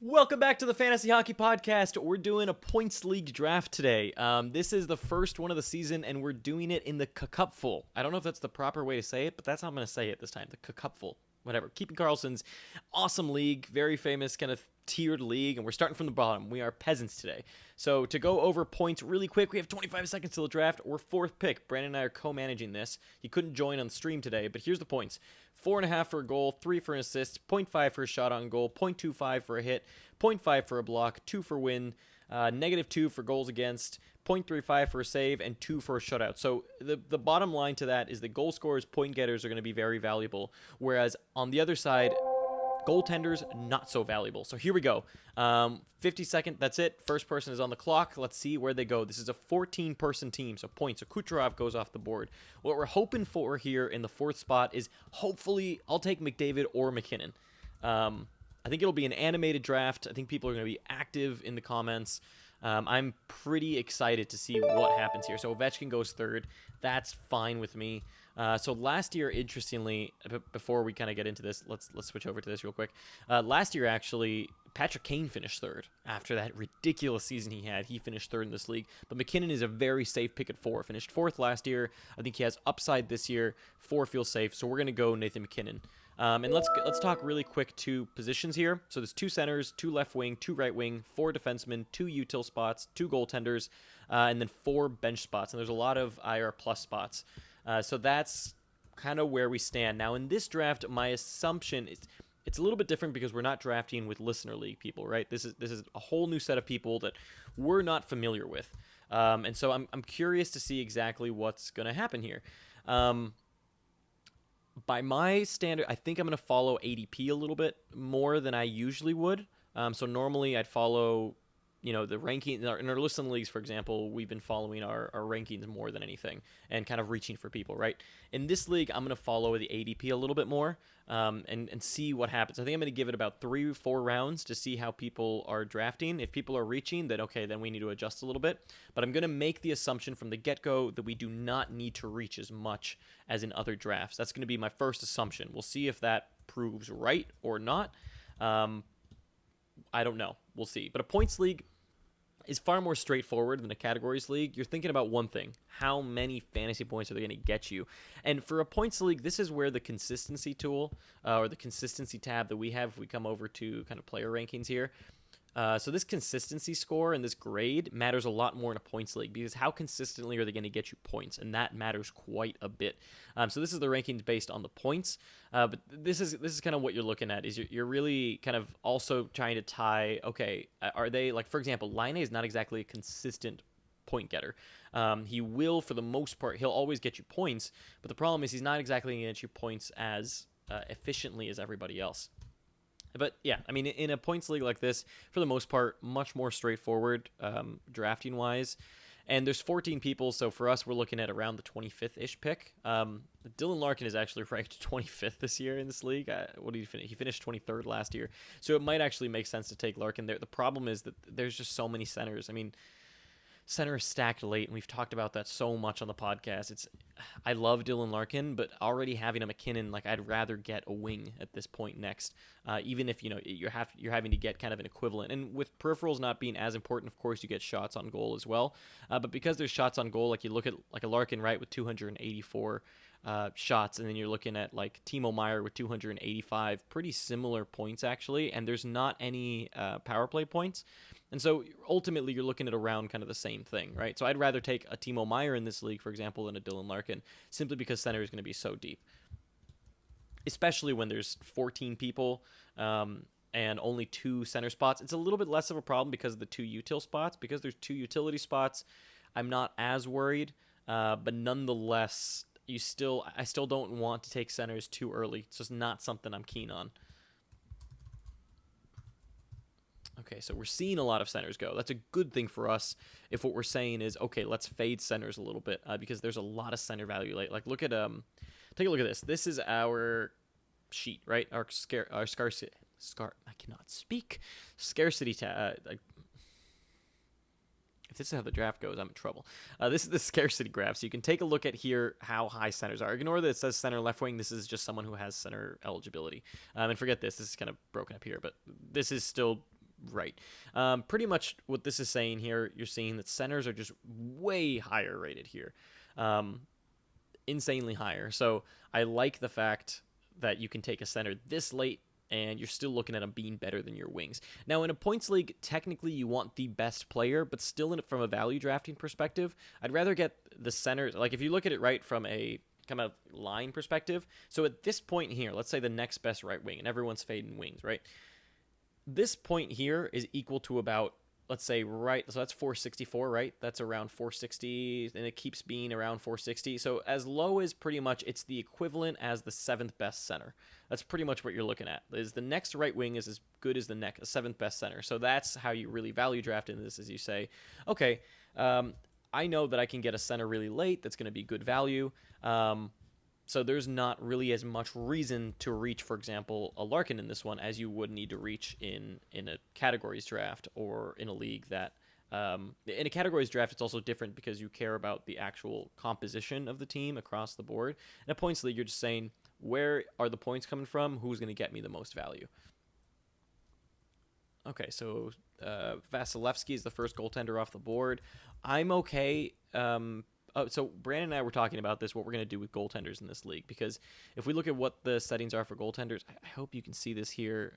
Welcome back to the Fantasy Hockey Podcast. We're doing a points league draft today. This is the first one of the season, and we're doing it in the KKUPFL. I don't know if that's the proper way to say it, but that's how I'm going to say it this time, the KKUPFL. Whatever. Keeping Karlsson's awesome league, very famous kind of tiered league, and we're starting from the bottom. We are peasants today. So to go over points really quick, we have 25 seconds till the draft. We're fourth pick. Brandon and I are co-managing this. He couldn't join on the stream today, but here's the points. 4.5 for a goal, 3 for an assist, 0.5 for a shot on goal, 0.25 for a hit, 0.5 for a block, 2 for win, -2 for goals against, 0.35 for a save, and 2 for a shutout. So the bottom line to that is that goal scorers, point getters are going to be very valuable, whereas on the other side, goaltenders, not so valuable. So here we go. 50-second, that's it. First person is on the clock. Let's see where they go. This is a 14-person team, so points. So Kucherov goes off the board. What we're hoping for here in the fourth spot is hopefully I'll take McDavid or McKinnon. I think it'll be an animated draft. I think people are going to be active in the comments. I'm pretty excited to see what happens here. So Ovechkin goes third. That's fine with me. So last year, interestingly, before we kind of get into this, let's switch over to this real quick. Last year, actually, Patrick Kane finished third. After that ridiculous season he had, he finished third in this league. But McKinnon is a very safe pick at 4. Finished fourth last year. I think he has upside this year. 4 feels safe, so we're going to go Nathan McKinnon. And let's talk really quick 2 positions here. So there's 2 centers, 2 left wing, 2 right wing, 4 defensemen, 2 util spots, 2 goaltenders, and then 4 bench spots. And there's a lot of IR plus spots. So that's kind of where we stand. Now, in this draft, my assumption is it's a little bit different because we're not drafting with listener league people, right? This is a whole new set of people that we're not familiar with. And so I'm curious to see exactly what's going to happen here. By my standard, I think I'm going to follow ADP a little bit more than I usually would. So normally I'd follow, the ranking. In our listen leagues, for example, we've been following our rankings more than anything and kind of reaching for people, right? In this league, I'm going to follow the ADP a little bit more and see what happens. I think I'm going to give it about 3 or 4 rounds to see how people are drafting. If people are reaching, then okay, then we need to adjust a little bit. But I'm going to make the assumption from the get-go that we do not need to reach as much as in other drafts. That's going to be my first assumption. We'll see if that proves right or not. I don't know. We'll see. But a points league is far more straightforward than a categories league. You're thinking about one thing: how many fantasy points are they going to get you? And for a points league, this is where the consistency tool or the consistency tab that we have, if we come over to kind of player rankings here. So this consistency score and this grade matters a lot more in a points league because how consistently are they going to get you points? And that matters quite a bit. So this is the rankings based on the points. But this is kind of what you're looking at is you're really kind of also trying to tie, okay, are they, like, for example, Line A is not exactly a consistent point getter. He will, for the most part, he'll always get you points. But the problem is he's not exactly going to get you points as efficiently as everybody else. But yeah, I mean, in a points league like this, for the most part, much more straightforward drafting wise. And there's 14 people, so for us, we're looking at around the 25th-ish pick. Dylan Larkin is actually ranked 25th this year in this league. What did he finish? He finished 23rd last year. So it might actually make sense to take Larkin there. The problem is that there's just so many centers. I mean, center is stacked late, and we've talked about that so much on the podcast. I love Dylan Larkin, but already having a McKinnon, like, I'd rather get a wing at this point next, even if you're having to get kind of an equivalent. And with peripherals not being as important, of course, you get shots on goal as well. But because there's shots on goal, like you look at like a Larkin, right, with 284 shots, and then you're looking at like Timo Meier with 285, pretty similar points actually, and there's not any power play points. And so ultimately you're looking at around kind of the same thing, right? So I'd rather take a Timo Meier in this league, for example, than a Dylan Larkin, simply because center is going to be so deep. Especially when there's 14 people and only 2 center spots. It's a little bit less of a problem because of the 2 util spots. Because there's 2 utility spots, I'm not as worried. But nonetheless, I still don't want to take centers too early. It's just not something I'm keen on. Okay, so we're seeing a lot of centers go. That's a good thing for us if what we're saying is, okay, let's fade centers a little bit because there's a lot of center value. Like look at take a look at this. This is our sheet, right? Our scarcity. I cannot speak. Scarcity tab. If this is how the draft goes, I'm in trouble. This is the scarcity graph, so you can take a look at here how high centers are. Ignore that it says center left wing. This is just someone who has center eligibility. And forget this. This is kind of broken up here, but this is still right. Pretty much what this is saying here, you're seeing that centers are just way higher rated here. Um, Insanely higher. So I like the fact that you can take a center this late and you're still looking at them being better than your wings. Now, in a points league, technically you want the best player, but still from a value drafting perspective, I'd rather get the center. Like if you look at it right from a kind of line perspective, so at this point here, let's say the next best right wing, and everyone's fading wings, right? This point here is equal to about, let's say, right, so that's 464, right? That's around 460, and it keeps being around 460. So as low as pretty much it's the equivalent as the seventh best center. That's pretty much what you're looking at. Is the next right wing is as good as the seventh best center. So that's how you really value draft in this, is you say, okay, I know that I can get a center really late that's going to be good value. So there's not really as much reason to reach, for example, a Larkin in this one as you would need to reach in a categories draft or in a league that in a categories draft, it's also different because you care about the actual composition of the team across the board. In a points league, you're just saying, where are the points coming from? Who's going to get me the most value? Okay, so Vasilevsky is the first goaltender off the board. I'm okay. So Brandon and I were talking about this, what we're going to do with goaltenders in this league, because if we look at what the settings are for goaltenders, I hope you can see this here.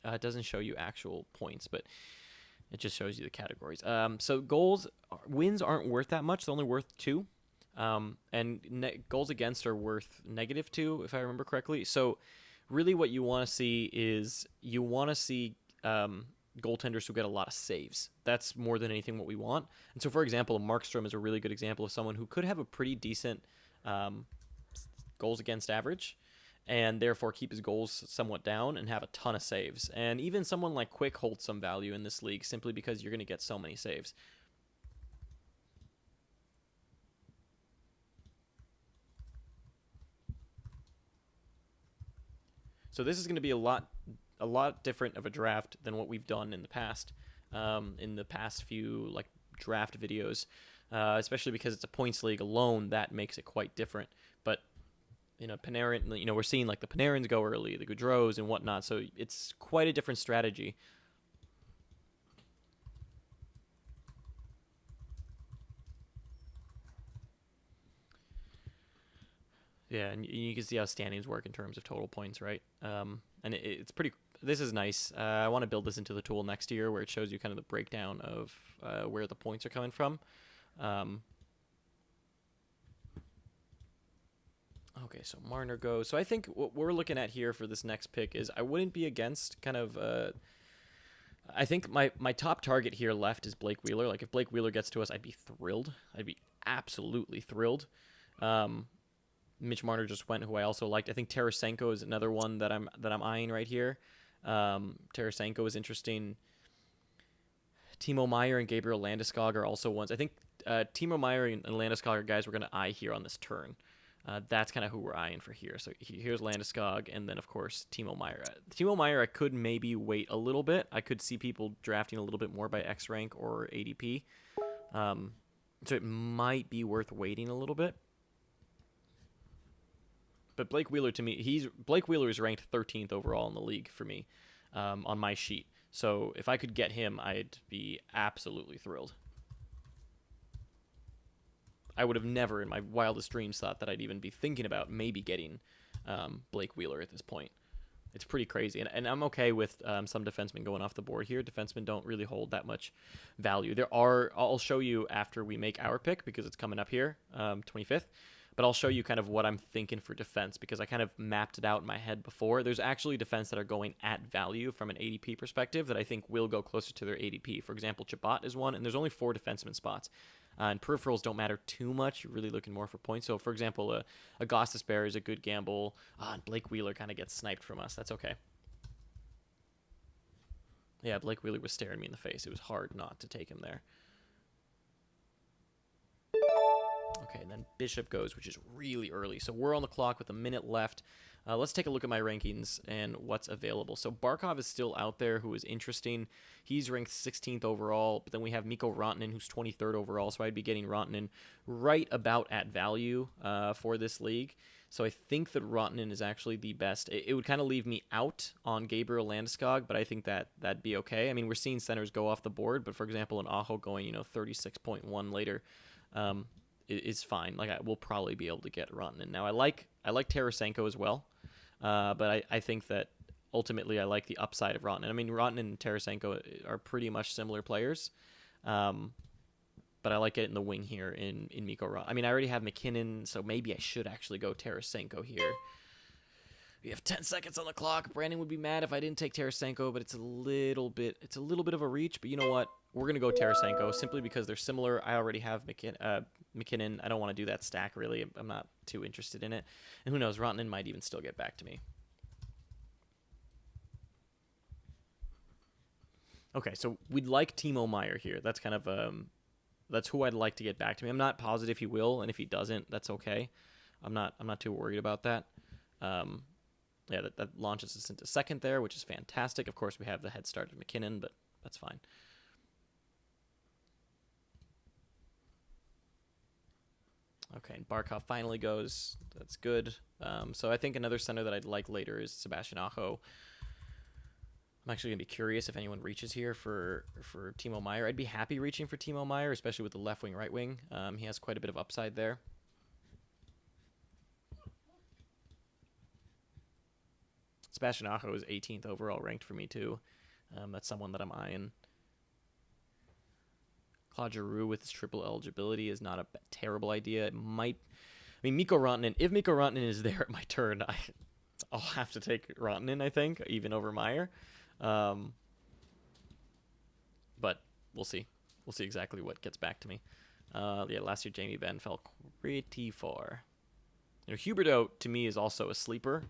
It doesn't show you actual points, but it just shows you the categories. So wins aren't worth that much. They're only worth 2. And goals against are worth -2, if I remember correctly. So really what you want to see is goaltenders who get a lot of saves. That's more than anything what we want. And so, for example, Markstrom is a really good example of someone who could have a pretty decent goals against average and therefore keep his goals somewhat down and have a ton of saves. And even someone like Quick holds some value in this league simply because you're going to get so many saves. So this is going to be a lot different of a draft than what we've done in the past few like draft videos, especially because it's a points league alone. That makes it quite different. But Panarin, we're seeing like the Panarins go early, the Gaudreaus and whatnot, so it's quite a different strategy. Yeah, and you can see how standings work in terms of total points, right? And it's pretty. This is nice. I want to build this into the tool next year, where it shows you kind of the breakdown of where the points are coming from. Okay, so Marner goes. So I think what we're looking at here for this next pick is I wouldn't be against kind of. I think my top target here left is Blake Wheeler. Like if Blake Wheeler gets to us, I'd be thrilled. I'd be absolutely thrilled. Mitch Marner just went, who I also liked. I think Tarasenko is another one that I'm eyeing right here. Tarasenko is interesting. Timo Meier and Gabriel Landeskog are also ones. I think Timo Meier and Landeskog are guys we're going to eye here on this turn. That's kind of who we're eyeing for here. So here's Landeskog, and then, of course, Timo Meier. Timo Meier, I could maybe wait a little bit. I could see people drafting a little bit more by X rank or ADP. So it might be worth waiting a little bit. But Blake Wheeler, to me, Blake Wheeler is ranked 13th overall in the league for me on my sheet. So if I could get him, I'd be absolutely thrilled. I would have never in my wildest dreams thought that I'd even be thinking about maybe getting Blake Wheeler at this point. It's pretty crazy. And I'm okay with some defensemen going off the board here. Defensemen don't really hold that much value. I'll show you after we make our pick because it's coming up here, 25th. But I'll show you kind of what I'm thinking for defense because I kind of mapped it out in my head before. There's actually defense that are going at value from an ADP perspective that I think will go closer to their ADP. For example, Chabot is one, and there's only 4 defenseman spots. And peripherals don't matter too much. You're really looking more for points. So, for example, Augustus Bear is a good gamble. And Blake Wheeler kind of gets sniped from us. That's okay. Yeah, Blake Wheeler was staring me in the face. It was hard not to take him there. Okay, and then Bishop goes, which is really early. So we're on the clock with a minute left. Let's take a look at my rankings and what's available. So Barkov is still out there, who is interesting. He's ranked 16th overall, but then we have Mikko Rantanen, who's 23rd overall, so I'd be getting Rantanen right about at value for this league. So I think that Rottenen is actually the best. It would kind of leave me out on Gabriel Landeskog, but I think that'd be okay. I mean, we're seeing centers go off the board, but for example, an Aho going 36.1 later is fine. Like we'll probably be able to get Rottenen. Now I like Tarasenko as well, but I think that ultimately I like the upside of Rottenen. I mean, Rottenen and Tarasenko are pretty much similar players. But I like it in the wing here in Mikko Rantanen. I mean, I already have McKinnon, so maybe I should actually go Tarasenko here. We have 10 seconds on the clock. Brandon would be mad if I didn't take Tarasenko, but it's a little bit of a reach. But you know what? We're gonna go Tarasenko simply because they're similar. I already have McKinnon. I don't want to do that stack really. I'm not too interested in it. And who knows? Rantanen might even still get back to me. Okay, so we'd like Timo Meier here. That's kind of that's who I'd like to get back to me. I'm not positive he will, and if he doesn't, that's okay. I'm not too worried about that. Yeah, that launches us into second there, which is fantastic. Of course, we have the head start of McKinnon, but that's fine. Okay, and Barkov finally goes. That's good. So I think another center that I'd like later is Sebastian Aho. I'm actually going to be curious if anyone reaches here for Timo Meier. I'd be happy reaching for Timo Meier, especially with the left wing, right wing. He has quite a bit of upside there. Sebastian Aho is 18th overall ranked for me, too. That's someone that I'm eyeing. Claude Giroux with his triple eligibility is not a terrible idea. It might... I mean, Mikko Rantanen... If Mikko Rantanen is there at my turn, I'll have to take Rantanen, I think, even over Meier. But we'll see. We'll see exactly what gets back to me. Yeah, last year Jamie Benn fell pretty far. Huberdeau, to me, is also a sleeper,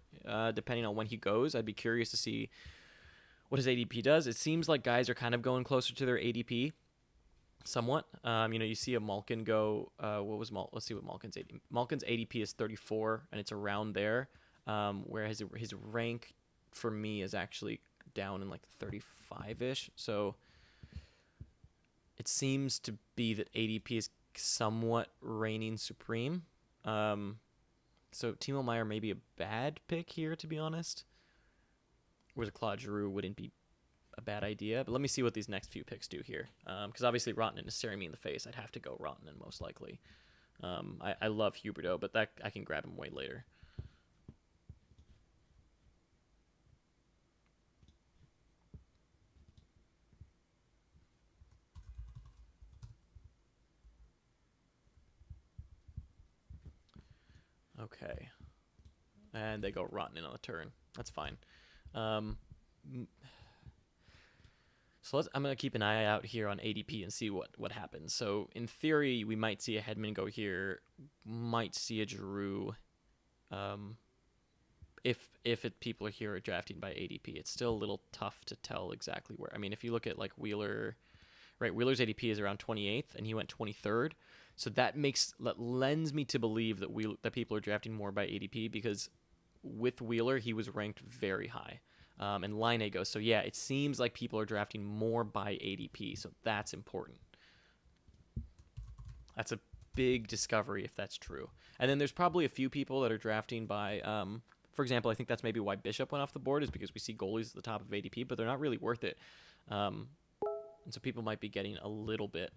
depending on when he goes. I'd be curious to see what his ADP does. It seems like guys are kind of going closer to their ADP, somewhat. You see a Malkin go, let's see what Malkin's ADP. Malkin's ADP is 34, and it's around there, where his rank for me is actually down in like 35-ish. So it seems to be that ADP is somewhat reigning supreme. So Timo Meier may be a bad pick here, to be honest. Whereas a Claude Giroux wouldn't be a bad idea. But let me see what these next few picks do here. Because obviously Rantanen is staring me in the face. I'd have to go Rantanen most likely. I love Huberdeau, but that I can grab him way later. Okay. And they go Rantanen on the turn. That's fine. So I'm going to keep an eye out here on ADP and see what happens. So in theory, we might see a Hedman go here. Might see a Giroux. If people are here drafting by ADP, it's still a little tough to tell exactly where. I mean, if you look at like Wheeler, right? Wheeler's ADP is around 28th, and he went 23rd. So that lends me to believe that people are drafting more by ADP, because with Wheeler he was ranked very high, and Line goes. So yeah, it seems like people are drafting more by ADP. So that's important. That's a big discovery if that's true. And then there's probably a few people that are drafting by, for example, I think that's maybe why Bishop went off the board, is because we see goalies at the top of ADP, but they're not really worth it. And so people might be getting a little bit.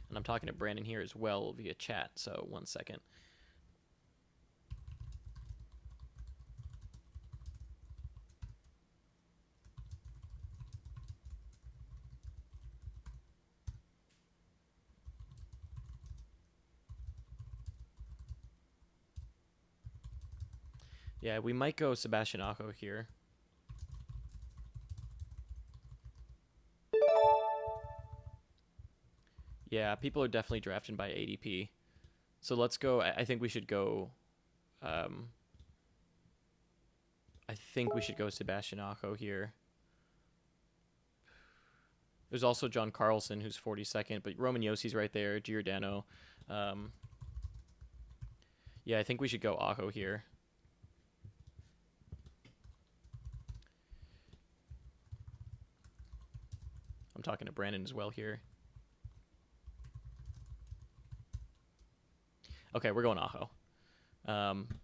And I'm talking to Brandon here as well via chat, so 1 second. Yeah, we might go Sebastian Aho here. Yeah, people are definitely drafting by ADP. So let's go. I think we should go. I think we should go Sebastian Aho here. There's also John Carlson, who's 42nd, but Roman Yossi's right there. Giordano. Yeah, I think we should go Aho here. I'm talking to Brandon as well here. Okay, we're going Aho.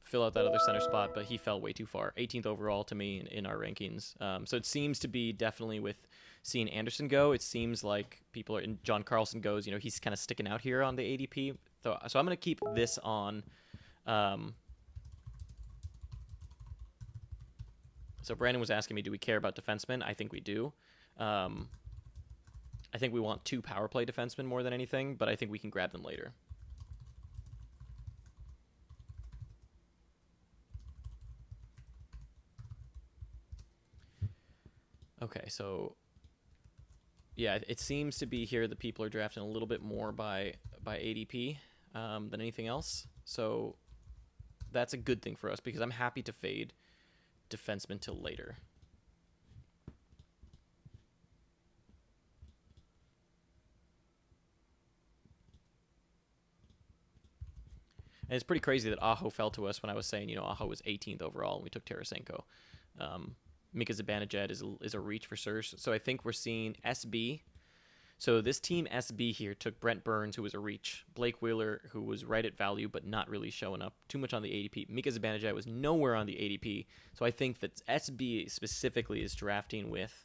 Fill out that other center spot, but he fell way too far. 18th overall to me in our rankings. So it seems to be definitely with seeing Anderson go, it seems like people are in John Karlsson goes, he's kind of sticking out here on the ADP. So I'm going to keep this on. So Brandon was asking me, do we care about defensemen? I think we do. I think we want 2 power play defensemen more than anything, but I think we can grab them later. Okay, so yeah, it seems to be here that people are drafting a little bit more by ADP than anything else. So that's a good thing for us because I'm happy to fade defenseman till later. And it's pretty crazy that Aho fell to us when I was saying, Aho was 18th overall and we took Tarasenko. Mika Zibanejad is a reach for Surge. So I think we're seeing SB. So this team SB here took Brent Burns, who was a reach, Blake Wheeler, who was right at value but not really showing up too much on the ADP. Mika Zibanejad was nowhere on the ADP. So I think that SB specifically is drafting with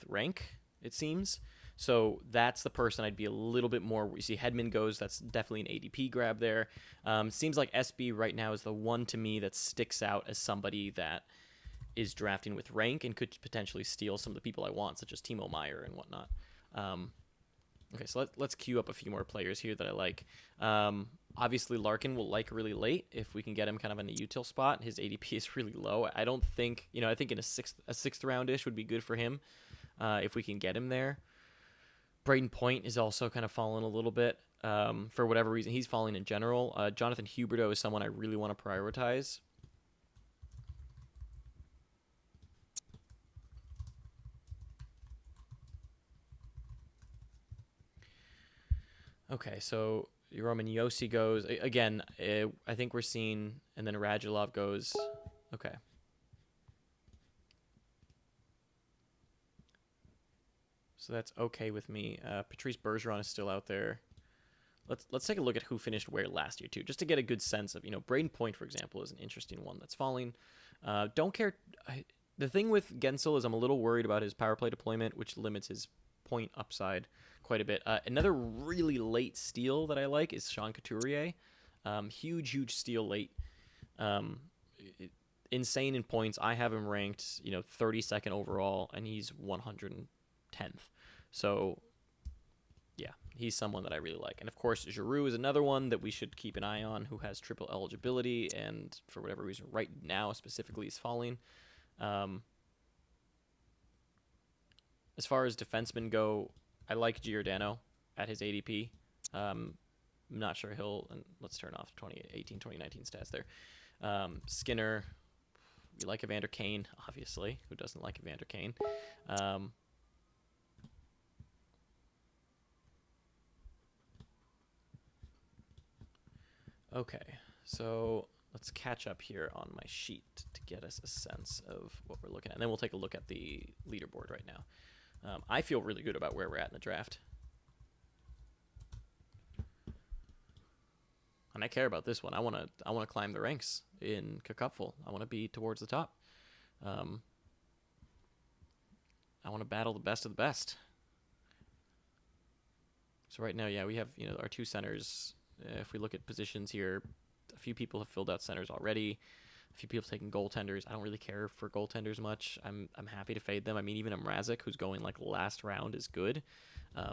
rank, it seems. So that's the person I'd be a little bit more. You see, Hedman goes. That's definitely an ADP grab there. Seems like SB right now is the one to me that sticks out as somebody that is drafting with rank and could potentially steal some of the people I want, such as Timo Meyer and whatnot. Okay, so let's queue up a few more players here that I like. Obviously, Larkin will like really late if we can get him kind of in a util spot. His ADP is really low. I don't think, I think in a sixth round-ish would be good for him if we can get him there. Braden Point is also kind of falling a little bit for whatever reason. He's falling in general. Jonathan Huberdeau is someone I really want to prioritize. Okay, so Roman Yossi goes. Again, I think we're seeing, and then Radulov goes. Okay. So that's okay with me. Patrice Bergeron is still out there. Let's take a look at who finished where last year, too, just to get a good sense of, Braden Point, for example, is an interesting one that's falling. Don't care. The thing with Gensel is I'm a little worried about his power play deployment, which limits his point upside quite a bit. Another really late steal that I like is Sean Couturier. Huge steal late. Insane in points. I have him ranked, 32nd overall, and he's 110th. So, yeah, he's someone that I really like. And, of course, Giroux is another one that we should keep an eye on who has triple eligibility and, for whatever reason, right now specifically is falling. As far as defensemen go, I like Giordano at his ADP. I'm not sure and let's turn off 2018, 2019 stats there. Skinner, we like Evander Kane, obviously. Who doesn't like Evander Kane? Okay, so let's catch up here on my sheet to get us a sense of what we're looking at. And then we'll take a look at the leaderboard right now. I feel really good about where we're at in the draft. And I care about this one. I want to climb the ranks in KKUPFL. I want to be towards the top. I want to battle the best of the best. So right now, yeah, we have our 2 centers. If we look at positions here, a few people have filled out centers already. A few people taking goaltenders. I don't really care for goaltenders much. I'm happy to fade them. I mean, even a Mrazek, who's going like last round, is good.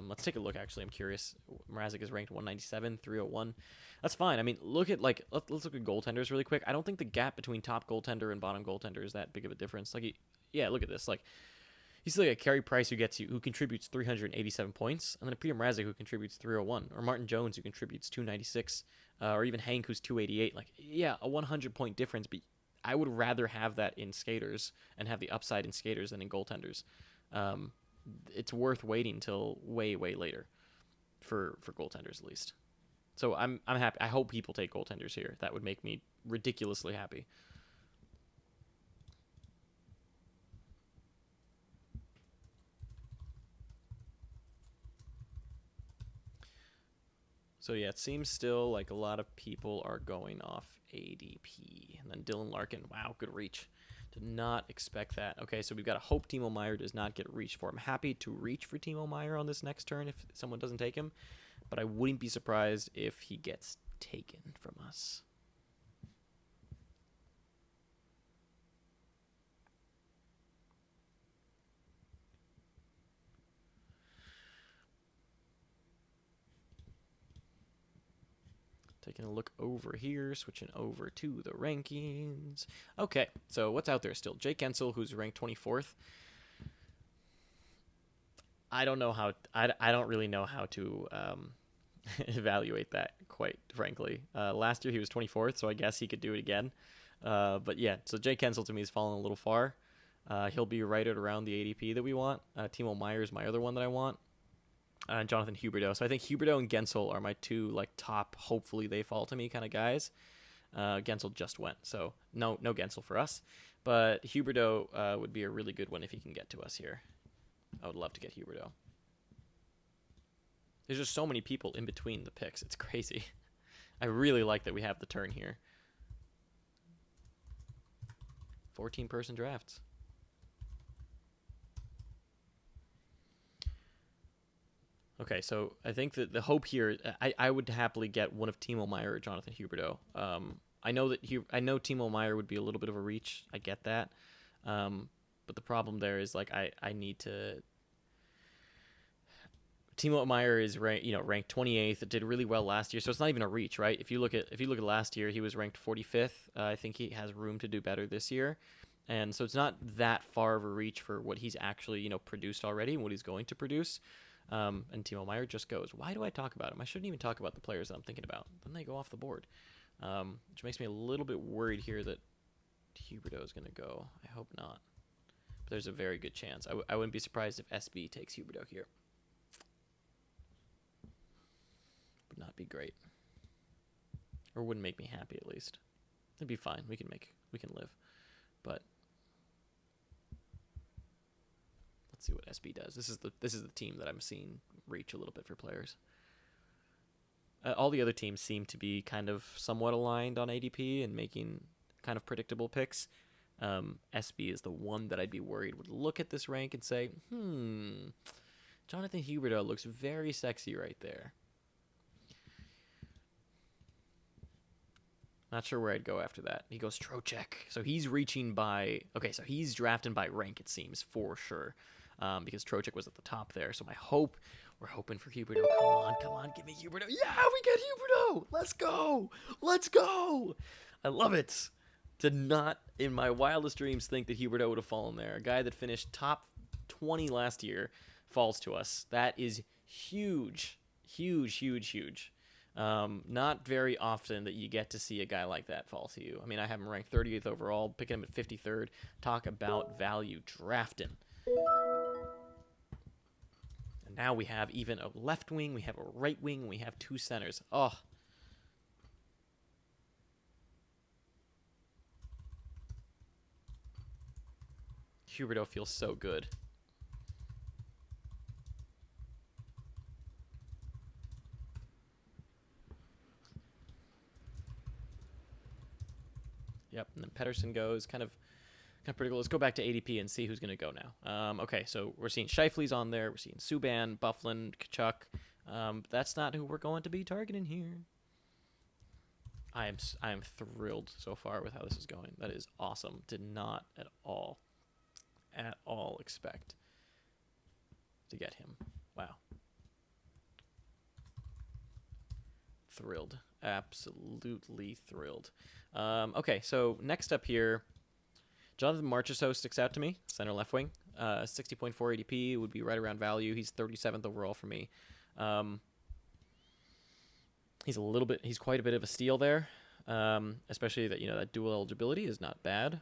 Let's take a look, actually. I'm curious. Mrazek is ranked 197, 301. That's fine. I mean, let's look at goaltenders really quick. I don't think the gap between top goaltender and bottom goaltender is that big of a difference. Look at this. He's like a Carey Price who contributes 387 points, and then a Peter Mrazek who contributes 301, or Martin Jones who contributes 296, or even Hank who's 288. A 100-point difference, but I would rather have that in skaters and have the upside in skaters than in goaltenders. It's worth waiting till way later for goaltenders at least. So I'm happy. I hope people take goaltenders here. That would make me ridiculously happy. So yeah, it seems still like a lot of people are going off ADP. And then Dylan Larkin, wow, good reach. Did not expect that. Okay, so we've got a hope Timo Meier does not get reached for. I'm happy to reach for Timo Meier on this next turn if someone doesn't take him, but I wouldn't be surprised if he gets taken from us. Taking a look over here, switching over to the rankings. Okay, so what's out there still? Jake Ensel, who's ranked 24th. I don't know how. I don't really know how to evaluate that, quite frankly. Last year he was 24th, so I guess he could do it again. But yeah, so Jake Ensel to me is falling a little far. He'll be right at around the ADP that we want. Timo Meier is my other one that I want. Jonathan Huberdeau. So I think Huberdeau and Gensel are my two like top, hopefully they fall to me kind of guys. Gensel just went, so no Gensel for us. But Huberdeau would be a really good one if he can get to us here. I would love to get Huberdeau. There's just so many people in between the picks. It's crazy. I really like that we have the turn here. 14-person drafts. Okay, so I think that the hope here, I would happily get one of Timo Meier or Jonathan Huberdeau. I know Timo Meier would be a little bit of a reach. I get that, but the problem there is like I need to. Timo Meier is ranked 28th. It did really well last year, so it's not even a reach, right? If you look at last year, he was ranked 45th. I think he has room to do better this year, and so it's not that far of a reach for what he's actually produced already and what he's going to produce. And Timo Meier just goes. Why do I talk about him? I shouldn't even talk about the players that I'm thinking about. Then they go off the board, which makes me a little bit worried here that Huberdeau is going to go. I hope not, but there's a very good chance. I wouldn't be surprised if SB takes Huberdeau here. Would not be great, or wouldn't make me happy at least. It'd be fine. We can live, but. Let's see what SB does. This is the team that I'm seeing reach a little bit for players. All the other teams seem to be kind of somewhat aligned on ADP and making kind of predictable picks. SB is the one that I'd be worried would look at this rank and say, Jonathan Huberdeau looks very sexy right there. Not sure where I'd go after that. He goes Trocheck. So he's reaching by... Okay, so he's drafting by rank, it seems, for sure. Because Trocheck was at the top there. So we're hoping for Huberdeau. Come on, give me Huberdeau. Yeah, we get Huberdeau. Let's go. I love it. Did not, in my wildest dreams, think that Huberdeau would have fallen there. A guy that finished top 20 last year falls to us. That is huge. Not very often that you get to see a guy like that fall to you. I mean, I have him ranked 38th overall, picking him at 53rd. Talk about value drafting. And now we have even a left wing, we have a right wing, we have two centers. Oh. Huberdeau feels so good. Yep, and then Pettersson goes kind of pretty cool. Let's go back to ADP and see who's going to go now. Okay, so we're seeing Scheifele's on there. We're seeing Subban, Byfuglien, Tkachuk. That's not who we're going to be targeting here. I am thrilled so far with how this is going. That is awesome. Did not at all expect to get him. Wow. Thrilled. Absolutely thrilled. Okay, so next up here, Jonathan Marchessault sticks out to me. Center left wing. 60.4 ADP would be right around value. He's 37th overall for me. He's quite a bit of a steal there. Especially that, that dual eligibility is not bad.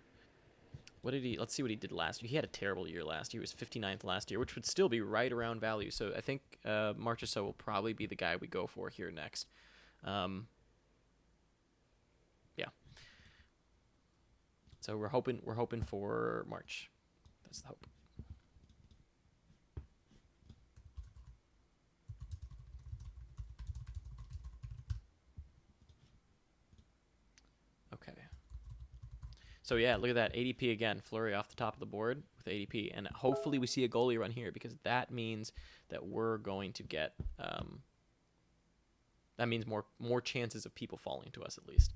Let's see what he did last year. He had a terrible year last year. He was 59th last year, which would still be right around value. So I think Marchessault will probably be the guy we go for here next. Yeah. So we're hoping for March. That's the hope. So yeah, look at that. ADP again. Fleury off the top of the board with ADP. And hopefully we see a goalie run here because that means that we're going to get that means more chances of people falling to us at least.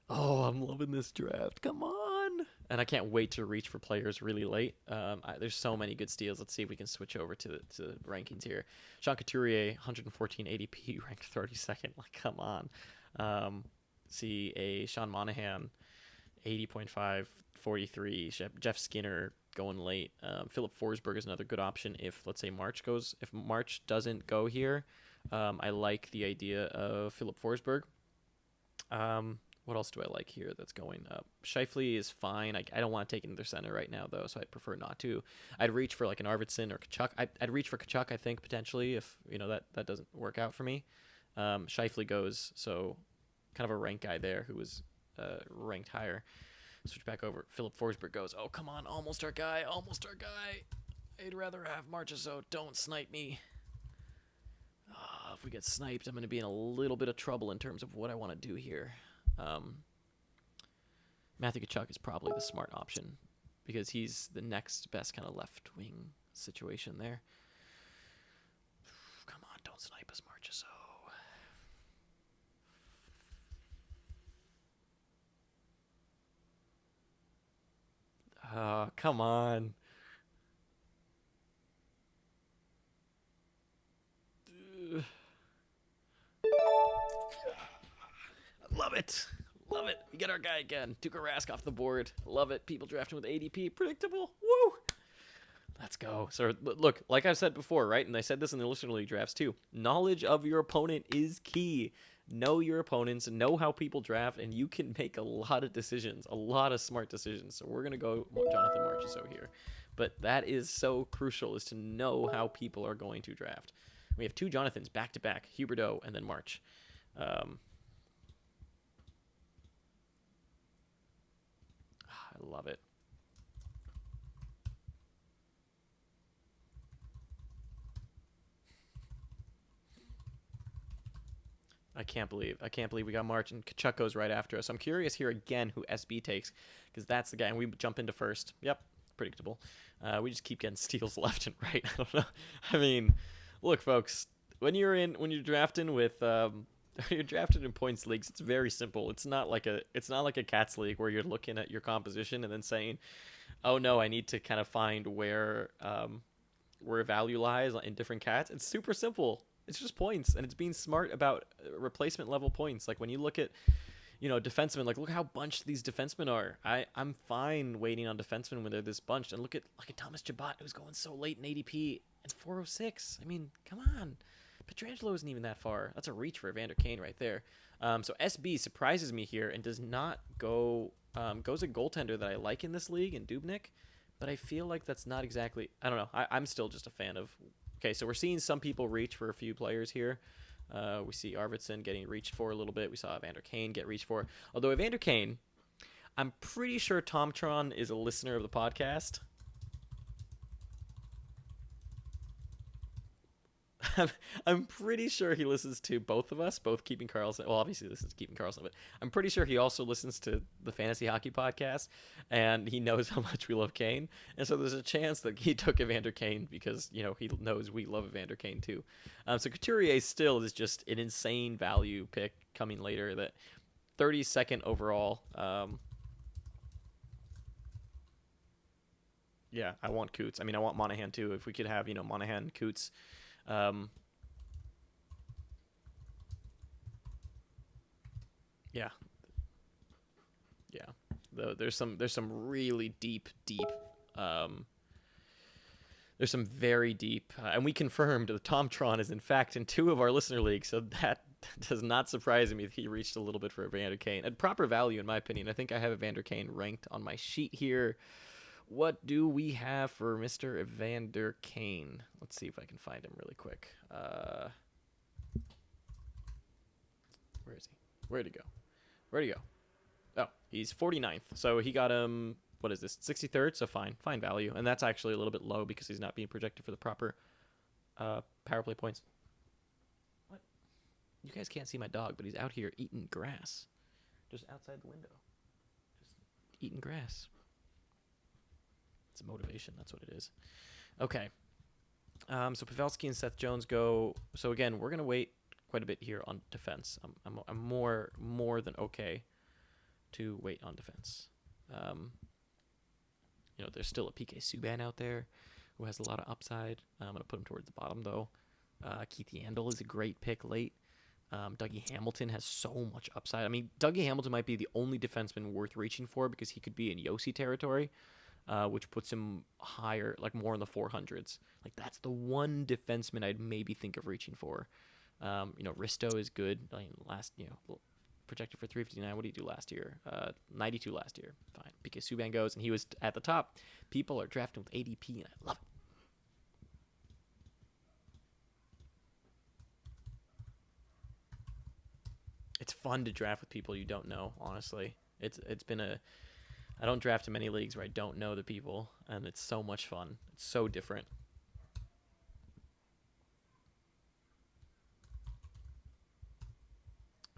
Oh, I'm loving this draft. Come on. And I can't wait to reach for players really late. There's so many good steals. Let's see if we can switch over to the rankings here. Sean Couturier, 114 ADP, ranked 32nd. Like, come on. See a Sean Monahan, 80.5, 43. Jeff Skinner going late. Philip Forsberg is another good option if, let's say, If March doesn't go here, I like the idea of Philip Forsberg. What else do I like here that's going up? Scheifele is fine. I don't want to take another center right now, though, so I'd prefer not to. I'd reach for like an Arvidsson or Kachuk. I'd reach for Kachuk, I think, potentially, if that doesn't work out for me. Scheifele goes, so kind of a rank guy there who was ranked higher. Switch back over. Philip Forsberg goes. Oh, come on. Almost our guy. Almost our guy. I'd rather have Marchessault. Don't snipe me. If we get sniped, I'm going to be in a little bit of trouble in terms of what I want to do here. Matthew Tkachuk is probably the smart option because he's the next best kind of left wing situation there. Come on, don't snipe us, Marchessault. Come on. Love it. Love it. We get our guy again. Tuukka Rask off the board. Love it. People drafting with ADP. Predictable. Woo! Let's go. So, look, like I've said before, right? And I said this in the Listener League drafts too. Knowledge of your opponent is key. Know your opponents, know how people draft, and you can make a lot of decisions, a lot of smart decisions. So we're going to go Jonathan Marchessault here. But that is so crucial, is to know how people are going to draft. We have two Jonathans back-to-back, Huberdeau and then March. I love it. I can't believe we got March and Kachuk goes right after us. I'm curious here again who SB takes because that's the guy. And we jump into first. Yep, predictable. We just keep getting steals left and right. I don't know. I mean, look, folks, when you're drafting with you're drafted in points leagues, it's very simple. It's not like a cats league where you're looking at your composition and then saying, "Oh no, I need to kind of find where value lies in different cats." It's super simple. It's just points, and it's being smart about replacement level points. Like when you look at, defensemen, like look how bunched these defensemen are. I'm fine waiting on defensemen when they're this bunched. And look at Thomas Chabot, who's going so late in ADP and 406. I mean, come on. Pietrangelo isn't even that far. That's a reach for Evander Kane right there. So SB surprises me here and does not goes a goaltender that I like in this league in Dubnyk, but I feel like that's not exactly. I don't know. I'm still just a fan of. Okay, so we're seeing some people reach for a few players here. We see Arvidsson getting reached for a little bit. We saw Evander Kane get reached for. Although Evander Kane, I'm pretty sure Tomtron is a listener of the podcast. I'm pretty sure he listens to both of us, both Keeping Karlsson. Well, obviously this is Keeping Karlsson, but I'm pretty sure he also listens to the Fantasy Hockey Podcast, and he knows how much we love Kane. And so there's a chance that he took Evander Kane because, he knows we love Evander Kane too. So Couturier still is just an insane value pick coming later. That 32nd overall. Yeah, I want Coots. I mean, I want Monahan too. If we could have, Monahan, Coots. Yeah. There's some really deep. There's some very deep, and we confirmed the Tomtron is in fact in 2 of our listener leagues, so that does not surprise me that he reached a little bit for Evander Kane at proper value in my opinion. I think I have Evander Kane ranked on my sheet here. What do we have for Mr. Evander Kane? Let's see if I can find him really quick. Where is he? Where'd he go? Oh, he's 49th. So he got him, what is this, 63rd? So fine value. And that's actually a little bit low because he's not being projected for the proper power play points. What? You guys can't see my dog, but he's out here eating grass. Just outside the window. Just eating grass. It's a motivation. That's what it is. Okay. So Pavelski and Seth Jones go. So again, we're gonna wait quite a bit here on defense. I'm more than okay to wait on defense. There's still a PK Subban out there who has a lot of upside. I'm gonna put him towards the bottom though. Keith Yandel is a great pick late. Dougie Hamilton has so much upside. I mean, Dougie Hamilton might be the only defenseman worth reaching for because he could be in Yossi territory, which puts him higher, like more in the 400s. Like that's the one defenseman I'd maybe think of reaching for. Risto is good. I mean, projected for 359. What did he do last year? 92 last year. Fine. PK Subban goes, and he was at the top. People are drafting with ADP, and I love it. It's fun to draft with people you don't know, honestly. It's been I don't draft in many leagues where I don't know the people, and it's so much fun. It's so different.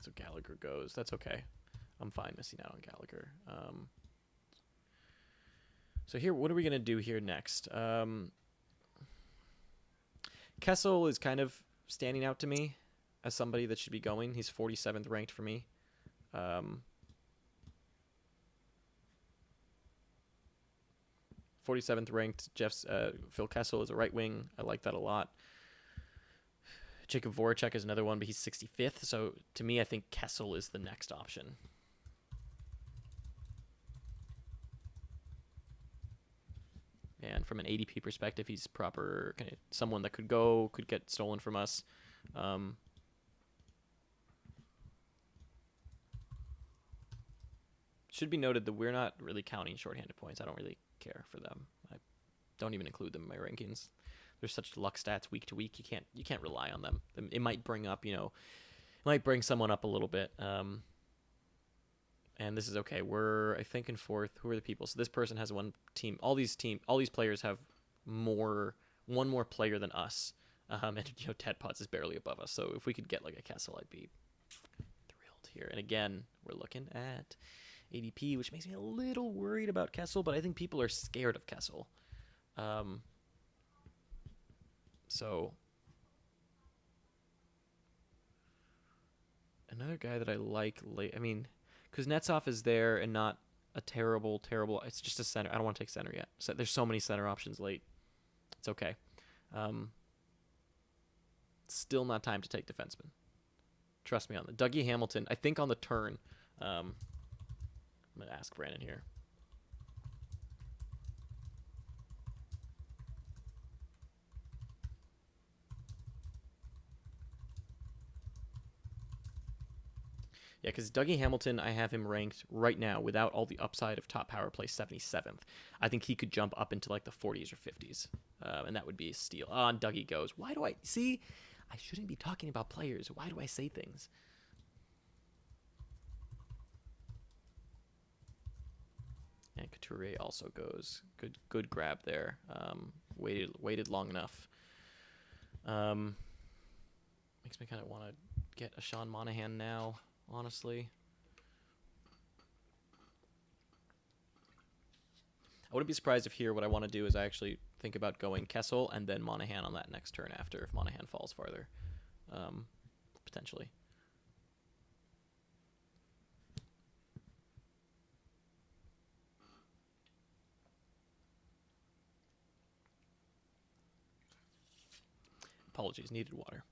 So Gallagher goes. That's okay. I'm fine missing out on Gallagher. So here, what are we going to do here next? Kessel is kind of standing out to me as somebody that should be going. He's 47th ranked for me. 47th ranked. Phil Kessel is a right wing. I like that a lot. Jacob Voracek is another one, but he's 65th. So to me, I think Kessel is the next option. And from an ADP perspective, he's proper someone that could get stolen from us. Should be noted that we're not really counting shorthanded points. I don't really care for them. I don't even include them in my rankings. There's such luck stats week to week. You can't rely on them. It might bring up, it might bring someone up a little bit. And this is okay. We're, I think, in fourth. Who are the people? So this person has one team. All these players have one more player than us. And Ted Potts is barely above us. So if we could get like a Kessel, I'd be thrilled here. And again, we're looking at ADP, which makes me a little worried about Kessel, but I think people are scared of Kessel. So another guy that I like late. I mean, Kuznetsov is there and not a terrible. It's just a center. I don't want to take center yet. So there's so many center options late. It's okay. Still not time to take defenseman. Trust me on that. Dougie Hamilton, I think on the turn. I'm going to ask Brandon here. Yeah, because Dougie Hamilton, I have him ranked right now without all the upside of top power play 77th. I think he could jump up into like the 40s or 50s, and that would be a steal. And Dougie goes. Why do I see? I shouldn't be talking about players. Why do I say things? And Couturier also goes. Good grab there. Waited long enough. Makes me kind of want to get a Sean Monahan now, honestly. I wouldn't be surprised if here what I want to do is I actually think about going Kessel and then Monahan on that next turn after if Monahan falls farther. Potentially. Apologies, needed water.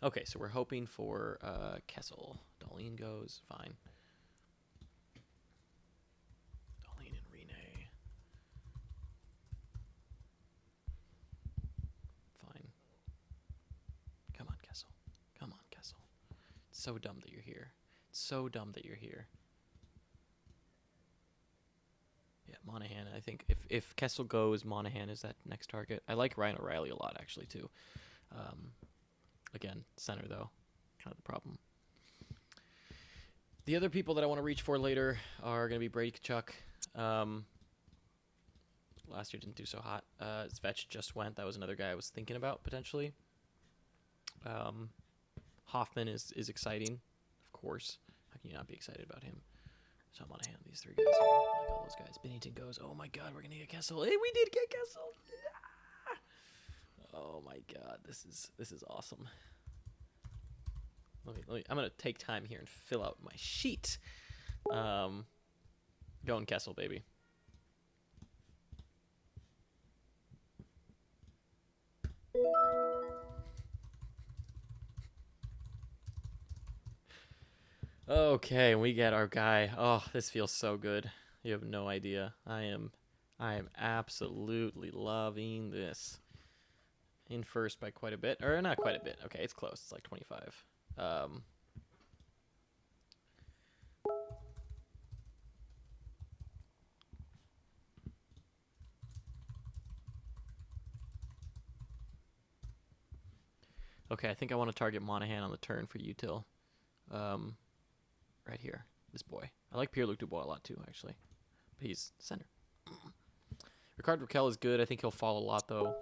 Okay, so we're hoping for Kessel. Dahlin goes, fine. Dahlin and Rene. Fine. Come on, Kessel. Come on, Kessel. It's so dumb that you're here. It's so dumb that you're here. Yeah, Monahan. I think if Kessel goes, Monahan is that next target. I like Ryan O'Reilly a lot, actually, too. Again, center, though. Kind of the problem. The other people that I want to reach for later are going to be Brady Tkachuk. Last year didn't do so hot. Svetch just went. That was another guy I was thinking about, potentially. Hoffman is exciting, of course. How can you not be excited about him? So I'm on a hand these 3 guys here. I like all those guys. Bennington goes. Oh my God, we're gonna get Kessel. Hey, we did get Kessel. Yeah! Oh my God, this is awesome. I'm gonna take time here and fill out my sheet. Going Kessel, baby. Okay, we get our guy. Oh, this feels so good. You have no idea. I am absolutely loving this. In first by quite a bit, or not quite a bit. Okay, it's close. It's like 25. Okay, I think I want to target Monahan on the turn for util. Right here, this boy. I like Pierre-Luc Dubois a lot too, actually. But he's center. Ricard Raquel is good. I think he'll fall a lot though.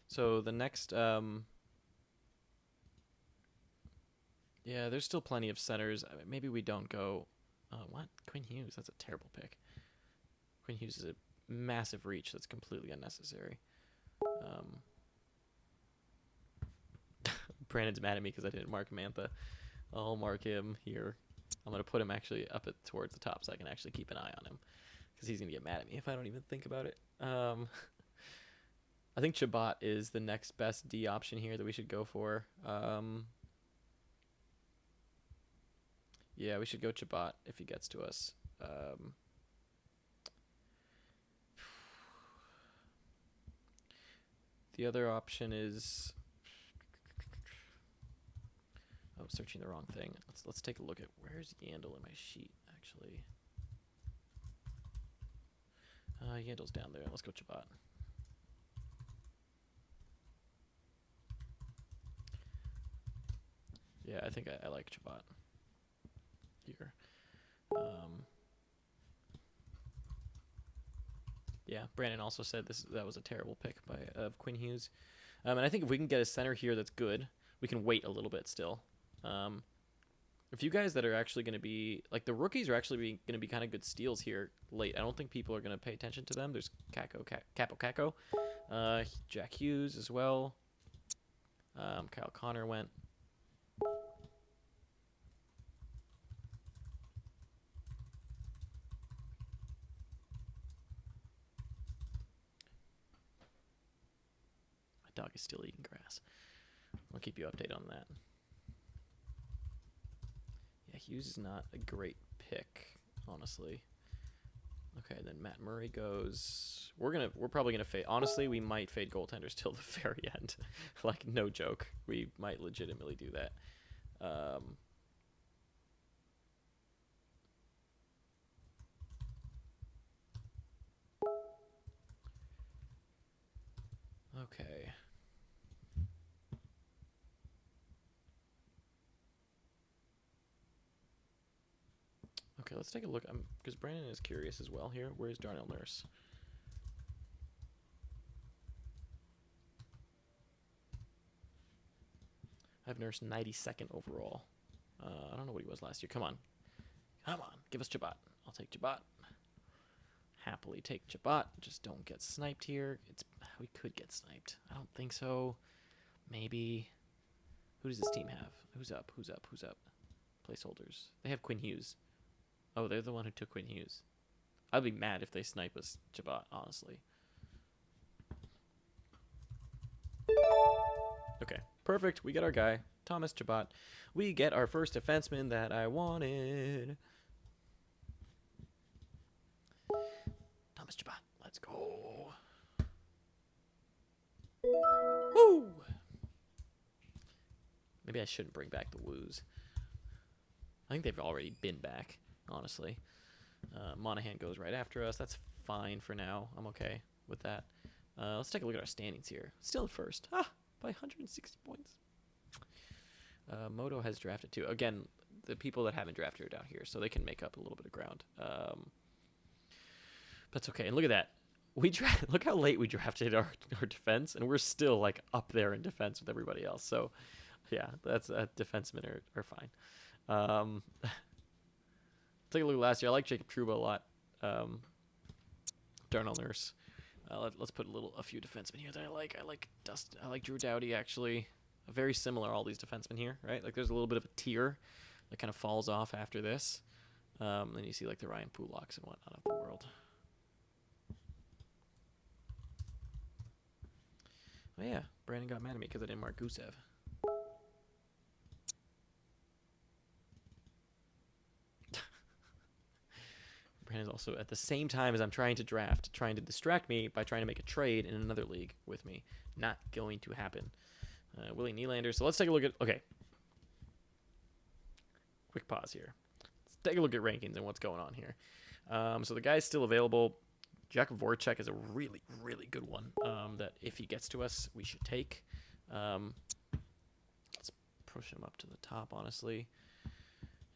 So the next, yeah, there's still plenty of centers. Maybe we don't go. What? Quinn Hughes? That's a terrible pick. Quinn Hughes is a massive reach that's completely unnecessary. Brandon's mad at me because I didn't mark Mantha. I'll mark him here. I'm going to put him actually up towards the top so I can actually keep an eye on him. Because he's going to get mad at me if I don't even think about it. I think Chabot is the next best D option here that we should go for. Yeah, we should go Chabot if he gets to us. The other option is... Oh, searching the wrong thing. Let's take a look at where's Yandel in my sheet, actually. Yandel's down there. Let's go Chabot. Yeah, I think I like Chabot here. Yeah, Brandon also said that was a terrible pick of Quinn Hughes. And I think if we can get a center here that's good, we can wait a little bit still. A few guys that are actually going to be, like the rookies are actually going to be kind of good steals here late. I don't think people are going to pay attention to them. There's Capo, Jack Hughes as well. Kyle Connor went. My dog is still eating grass. I'll keep you updated on that. Yeah, Hughes is not a great pick, honestly. Okay, then Matt Murray goes. We're probably gonna fade. Honestly, we might fade goaltenders till the very end. Like, no joke. We might legitimately do that. Okay. Okay, let's take a look. Because Brandon is curious as well here. Where's Darnell Nurse? I have Nurse 92nd overall. I don't know what he was last year. Come on. Come on. Give us Chabot. I'll take Chabot. Happily take Chabot. Just don't get sniped here. We could get sniped. I don't think so. Maybe. Who does this team have? Who's up? Who's up? Who's up? Placeholders. They have Quinn Hughes. Oh, they're the one who took Quinn Hughes. I'd be mad if they snipe us Chabot, honestly. Okay, perfect. We get our guy, Thomas Chabot. We get our first defenseman that I wanted. Thomas Chabot, let's go. Woo! Maybe I shouldn't bring back the woos. I think they've already been back, honestly. Monahan goes right after us. That's fine for now. I'm okay with that. Let's take a look at our standings here. Still at first. By 160 points. Moto has drafted too. Again, the people that haven't drafted are down here, so they can make up a little bit of ground. That's okay. And look at that. look how late we drafted our defense, and we're still like up there in defense with everybody else. So yeah, that's defensemen are fine. Take a look at last year. I like Jacob Trouba a lot. Darnell Nurse. Let's put a few defensemen here that I like. I like Dustin. I like Drew Doughty actually. Very similar, all these defensemen here, right? Like there's a little bit of a tier that kind of falls off after this. Then you see like the Ryan Pulaks and whatnot of the world. Oh yeah, Brandon got mad at me because I didn't mark Gusev. Brandon's also at the same time as I'm trying to draft, trying to distract me by trying to make a trade in another league with me. Not going to happen. Willie Nylander. So let's take a look at... Okay. Quick pause here. Let's take a look at rankings and what's going on here. So the guy's still available. Jack Voracek is a really, really good one that if he gets to us, we should take. Let's push him up to the top, honestly.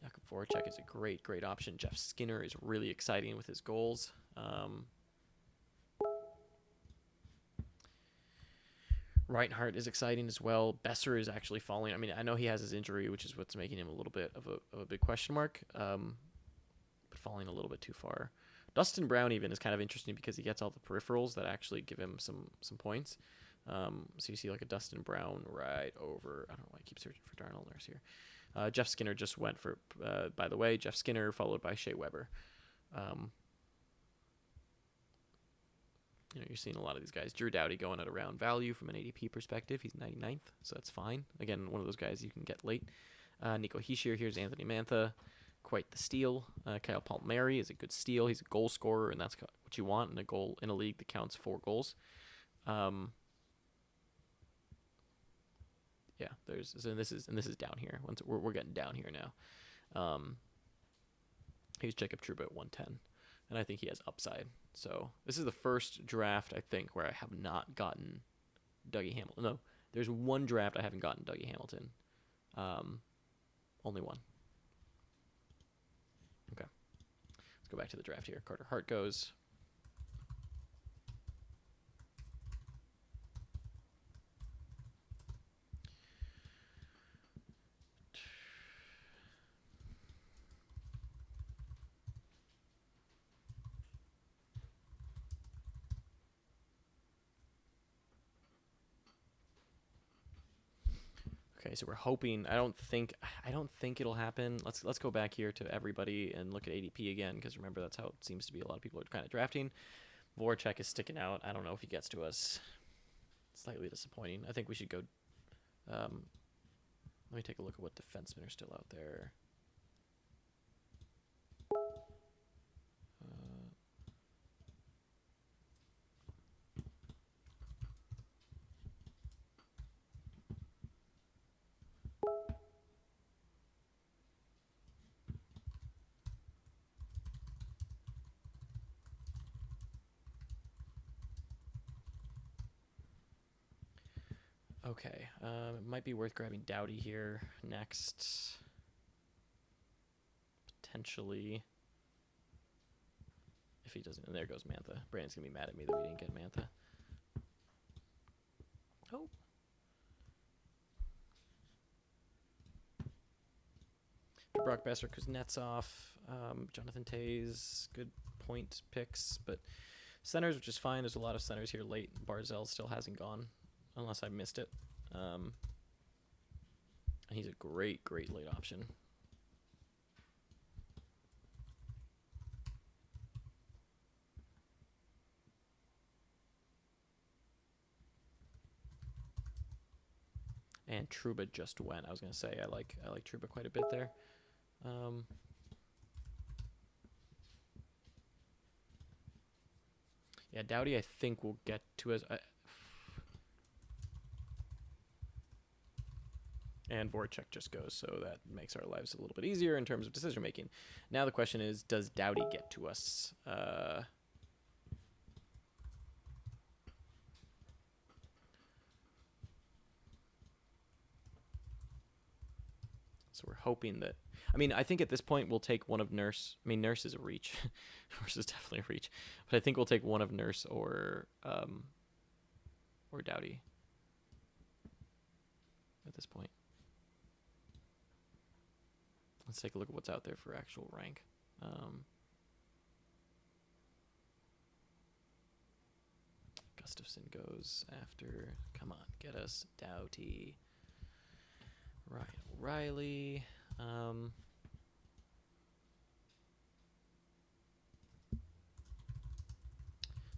Jakob Voracek is a great, great option. Jeff Skinner is really exciting with his goals. Reinhardt is exciting as well. Besser is actually falling. I mean, I know he has his injury, which is what's making him a little bit of a big question mark, but falling a little bit too far. Dustin Brown even is kind of interesting because he gets all the peripherals that actually give him some points. So you see like a Dustin Brown right over. I don't know why I keep searching for Darnell Nurse here. Jeff Skinner just went for, by the way, Jeff Skinner followed by Shea Weber. You're seeing a lot of these guys. Drew Doughty going at around value from an ADP perspective. He's 99th, so that's fine. Again, one of those guys you can get late. Nico Hischier, here's Anthony Mantha. Quite the steal. Kyle Palmieri is a good steal. He's a goal scorer, and that's what you want in a league that counts 4 goals. Yeah, this is down here. Once we're getting down here now. Here's Jacob Trouba at 110, and I think he has upside. So this is the first draft I think where I have not gotten Dougie Hamilton. No, there's one draft I haven't gotten Dougie Hamilton. Only one. Okay, let's go back to the draft here. Carter Hart goes. Okay, so we're hoping. I don't think it'll happen. Let's go back here to everybody and look at ADP again, because remember that's how it seems to be. A lot of people are kind of drafting. Voracek is sticking out. I don't know if he gets to us. Slightly disappointing. I think we should go. Let me take a look at what defensemen are still out there. Okay, it might be worth grabbing Doughty here next. Potentially. If he doesn't, and there goes Mantha. Brandon's going to be mad at me that we didn't get Mantha. Oh. Brock Besser, Kuznetsov, Jonathan Tays, good point picks, but centers, which is fine. There's a lot of centers here late. Barzell still hasn't gone, unless I missed it. And he's a great, great late option. And Trouba just went. I was gonna say I like Trouba quite a bit there. Yeah, Doughty I think will get to us. And Voracek just goes, so that makes our lives a little bit easier in terms of decision making. Now the question is, does Doughty get to us? So we're hoping that. I mean, I think at this point we'll take one of Nurse. I mean, Nurse is a reach. Nurse is definitely a reach. But I think we'll take one of Nurse or Doughty at this point. Let's take a look at what's out there for actual rank. Gustafson goes after. Come on, get us Doughty. Ryan O'Reilly.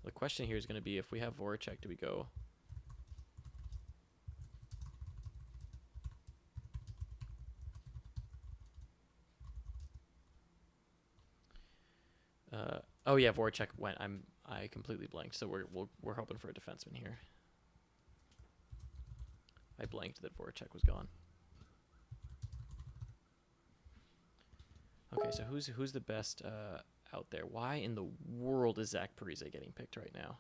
The question here is going to be, if we have Voracek, do we go? Oh yeah, Voracek went. I completely blanked. So we're hoping for a defenseman here. I blanked that Voracek was gone. Okay, so who's the best out there? Why in the world is Zach Parise getting picked right now?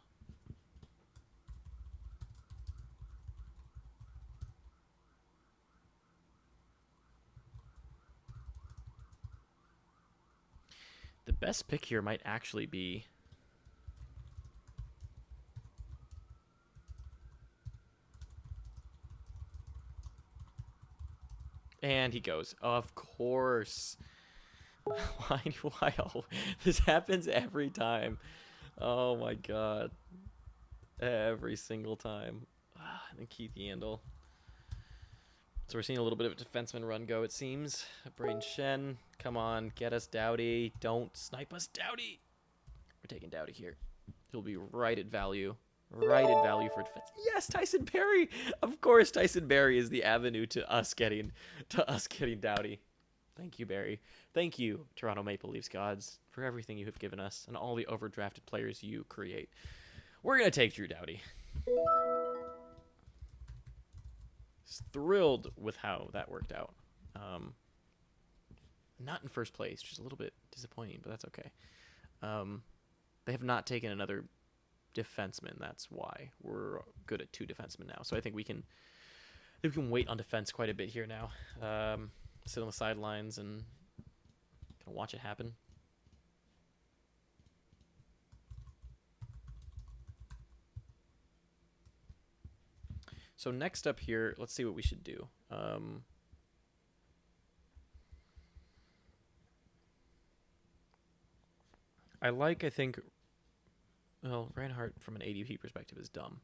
The best pick here might actually be... And he goes. Of course. Why this happens every time. Oh my god. Every single time. And then Keith Yandel. So we're seeing a little bit of a defenseman run go, it seems. Braden Shen, come on, get us Doughty. Don't snipe us, Doughty. We're taking Doughty here. He'll be right at value. Right at value for defense. Yes, Tyson Barrie. Of course, Tyson Barrie is the avenue to us getting Doughty. Thank you, Barrie. Thank you, Toronto Maple Leafs gods, for everything you have given us and all the overdrafted players you create. We're gonna take Drew Doughty. Thrilled with how that worked out. Not in first place, which is a little bit disappointing, but that's okay. They have not taken another defenseman. That's why we're good at 2 defensemen now. So I think we can wait on defense quite a bit here now. Sit on the sidelines and kind of watch it happen. So next up here, let's see what we should do. I think, well, Reinhardt from an ADP perspective is dumb.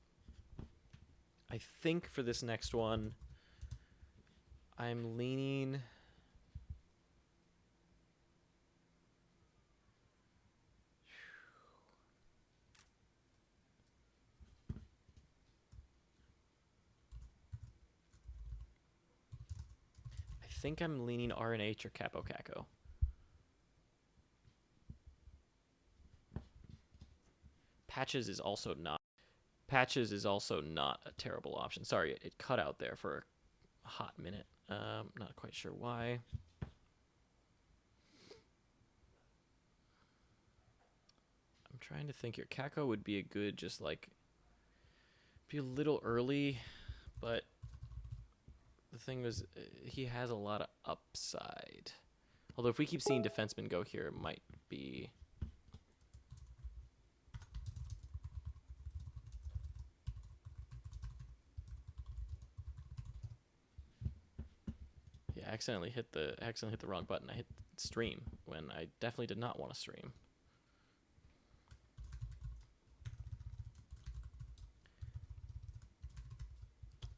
I think for this next one, I'm leaning... I think I'm leaning RNH or Capo Caco. Patches is also not a terrible option. Sorry, it cut out there for a hot minute. Not quite sure why. I'm trying to think here. Caco would be a good, just like, be a little early, but the thing was, he has a lot of upside. Although if we keep seeing defensemen go here, it might be... Yeah, I accidentally hit the wrong button. I hit stream when I definitely did not want to stream.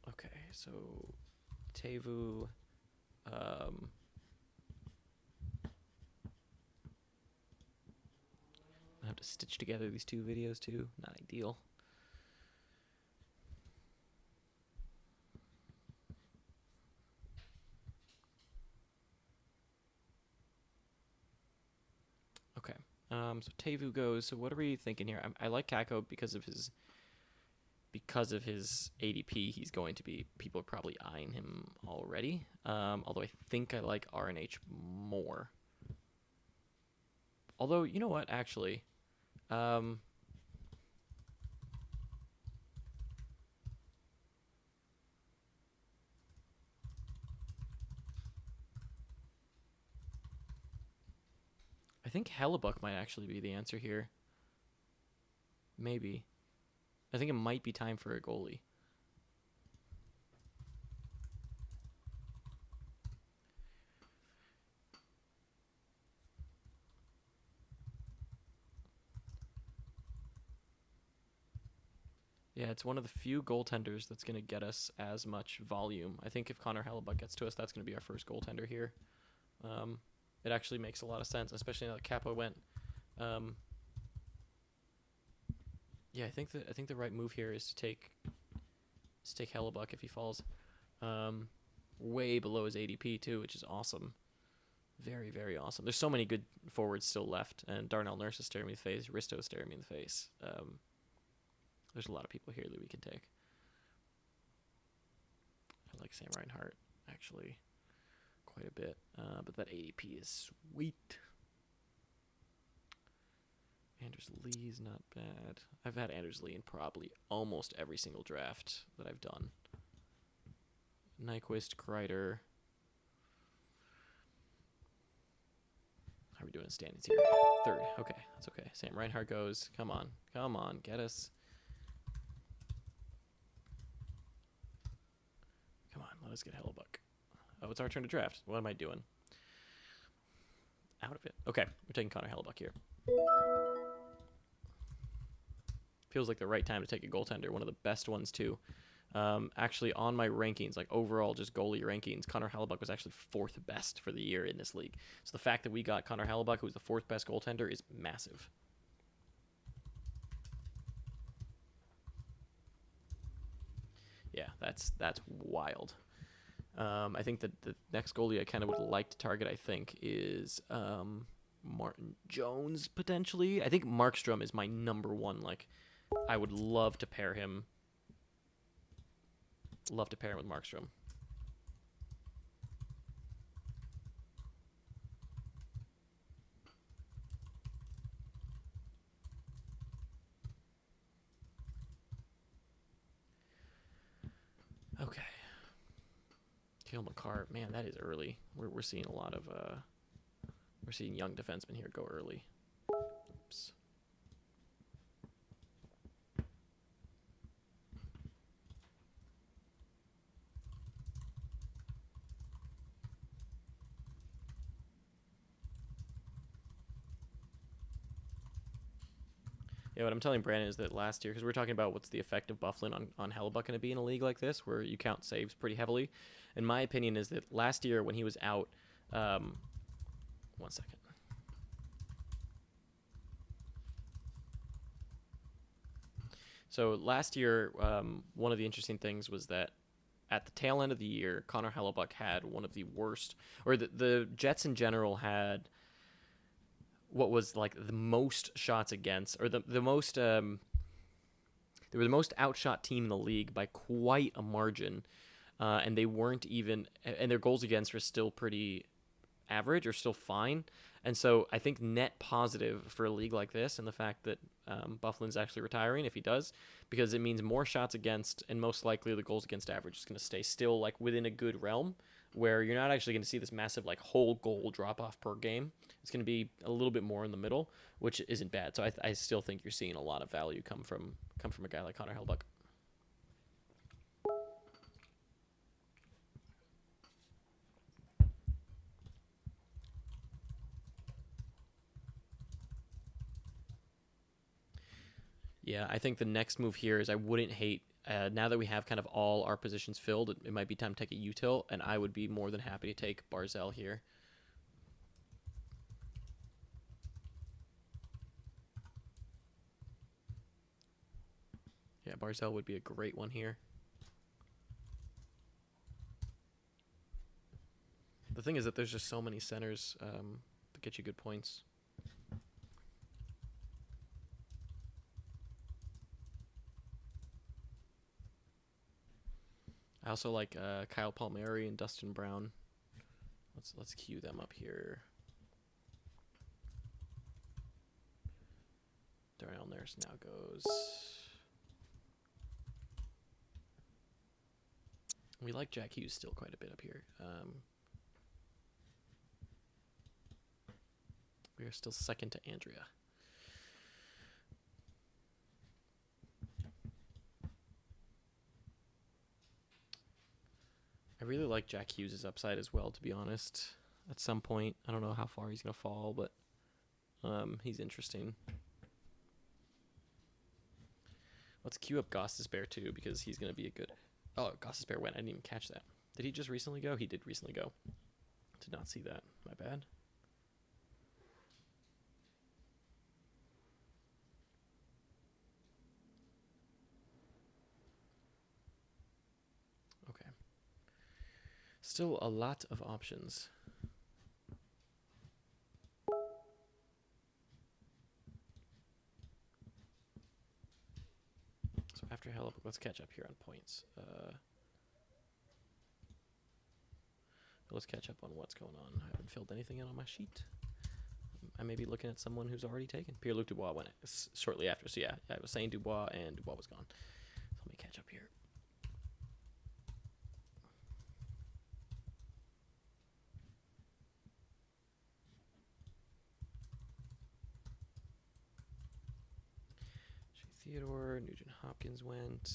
Okay, so Teuvo, I have to stitch together these 2 videos too. Not ideal. Okay. So Teuvo goes. So what are we thinking here? I like Kako because of his ADP. He's going to be, people are probably eyeing him already. Although I think I like RNH more. Although, you know what, actually, think Hellebuck might actually be the answer here. Maybe. I think it might be time for a goalie. Yeah, it's one of the few goaltenders that's going to get us as much volume. I think if Connor Hellebuck gets to us, that's going to be our first goaltender here. It actually makes a lot of sense, especially now that Kappa went. Yeah, I think the right move here is to take Hellebuck if he falls way below his ADP too, which is awesome. Very, very awesome. There's so many good forwards still left, and Darnell Nurse is staring me in the face. Risto is staring me in the face. There's a lot of people here that we can take. I like Sam Reinhart, actually, quite a bit. But that ADP is sweet. Anders Lee's not bad. I've had Anders Lee in probably almost every single draft that I've done. Nyquist, Kreider. How are we doing in standings here? Third. Okay, that's okay. Sam Reinhart goes. Come on. Come on. Get us. Come on. Let us get Hellebuck. Oh, it's our turn to draft. What am I doing? Out of it. Okay, we're taking Connor Hellebuck here. Feels like the right time to take a goaltender. One of the best ones, too. Actually, on my rankings, like overall just goalie rankings, Connor Hellebuck was actually 4th best for the year in this league. So the fact that we got Connor Hellebuck, who was the 4th best goaltender, is massive. Yeah, that's wild. I think that the next goalie I kind of would like to target, I think, is Martin Jones, potentially. I think Markstrom is my number one. Like, I would love to pair him. Love to pair him with Markstrom. Okay. Kale McCart, man, that is early. We're seeing a lot of we're seeing young defensemen here go early. Oops. Yeah, what I'm telling Brandon is that last year, because we're talking about what's the effect of Bufflin on Hellebuck going to be in a league like this, where you count saves pretty heavily. And my opinion is that last year when he was out, 1 second. So last year, one of the interesting things was that at the tail end of the year, Connor Hellebuck had one of the worst, or the Jets in general had what was like the most shots against, or the most they were the most outshot team in the league by quite a margin, and they weren't even, and their goals against were still pretty average or still fine. And so I think net positive for a league like this, and the fact that Bufflin's actually retiring if he does, because it means more shots against, and most likely the goals against average is going to stay still like within a good realm, where you're not actually going to see this massive like whole goal drop off per game. It's going to be a little bit more in the middle, which isn't bad. So I still think you're seeing a lot of value come from a guy like Connor Hellebuck. Yeah, I think the next move here is I wouldn't hate, now that we have kind of all our positions filled, it might be time to take a util, and I would be more than happy to take Barzal here. Yeah, Barzal would be a great one here. The thing is that there's just so many centers that get you good points. I also like Kyle Palmieri and Dustin Brown. Let's queue them up here. Darnell Nurse now goes. We like Jack Hughes still quite a bit up here. We are still second to Andrea. I really like Jack Hughes' upside as well, to be honest. At some point, I don't know how far he's going to fall, but he's interesting. Let's queue up Gostisbehere too, because he's going to be a good... Oh, Gostisbehere went. I didn't even catch that. Did he just recently go? He did recently go. Did not see that. My bad. Okay. Still a lot of options. So after Hell, let's catch up here on points. Let's catch up on what's going on. I haven't filled anything in on my sheet. I may be looking at someone who's already taken. Pierre-Luc Dubois went shortly after. So yeah, I was saying Dubois, and Dubois was gone. So let me catch up here. Theodore, Nugent Hopkins went.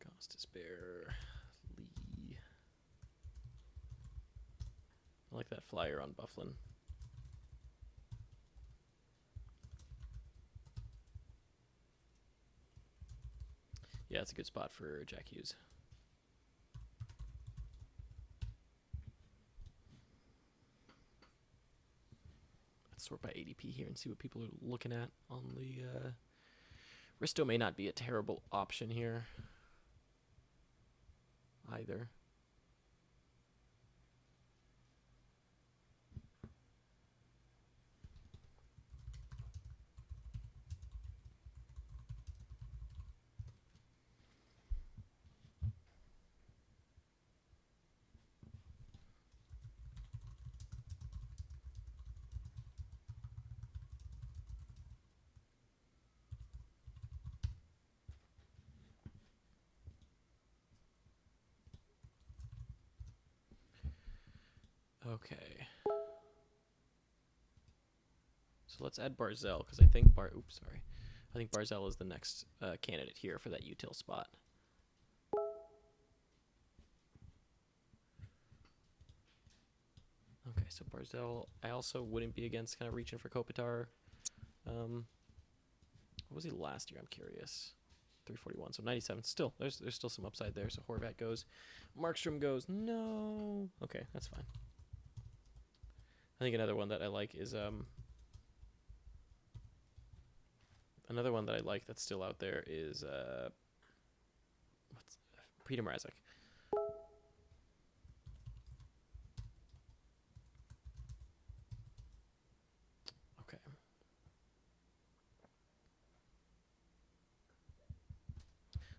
Gostisbehere, Lee. I like that flyer on Bufflin. Yeah, it's a good spot for Jack Hughes. Let's sort by ADP here and see what people are looking at on the... Risto may not be a terrible option here either. Okay. So let's add Barzell, because I think I think Barzell is the next candidate here for that util spot. Okay, so Barzell, I also wouldn't be against kind of reaching for Kopitar. What was he last year? I'm curious. 341, so 97. Still, there's still some upside there. So Horvat goes. Markstrom goes. No. Okay, that's fine. I think another one that I like is another one that I like that's still out there is Peter Mrazek. Okay.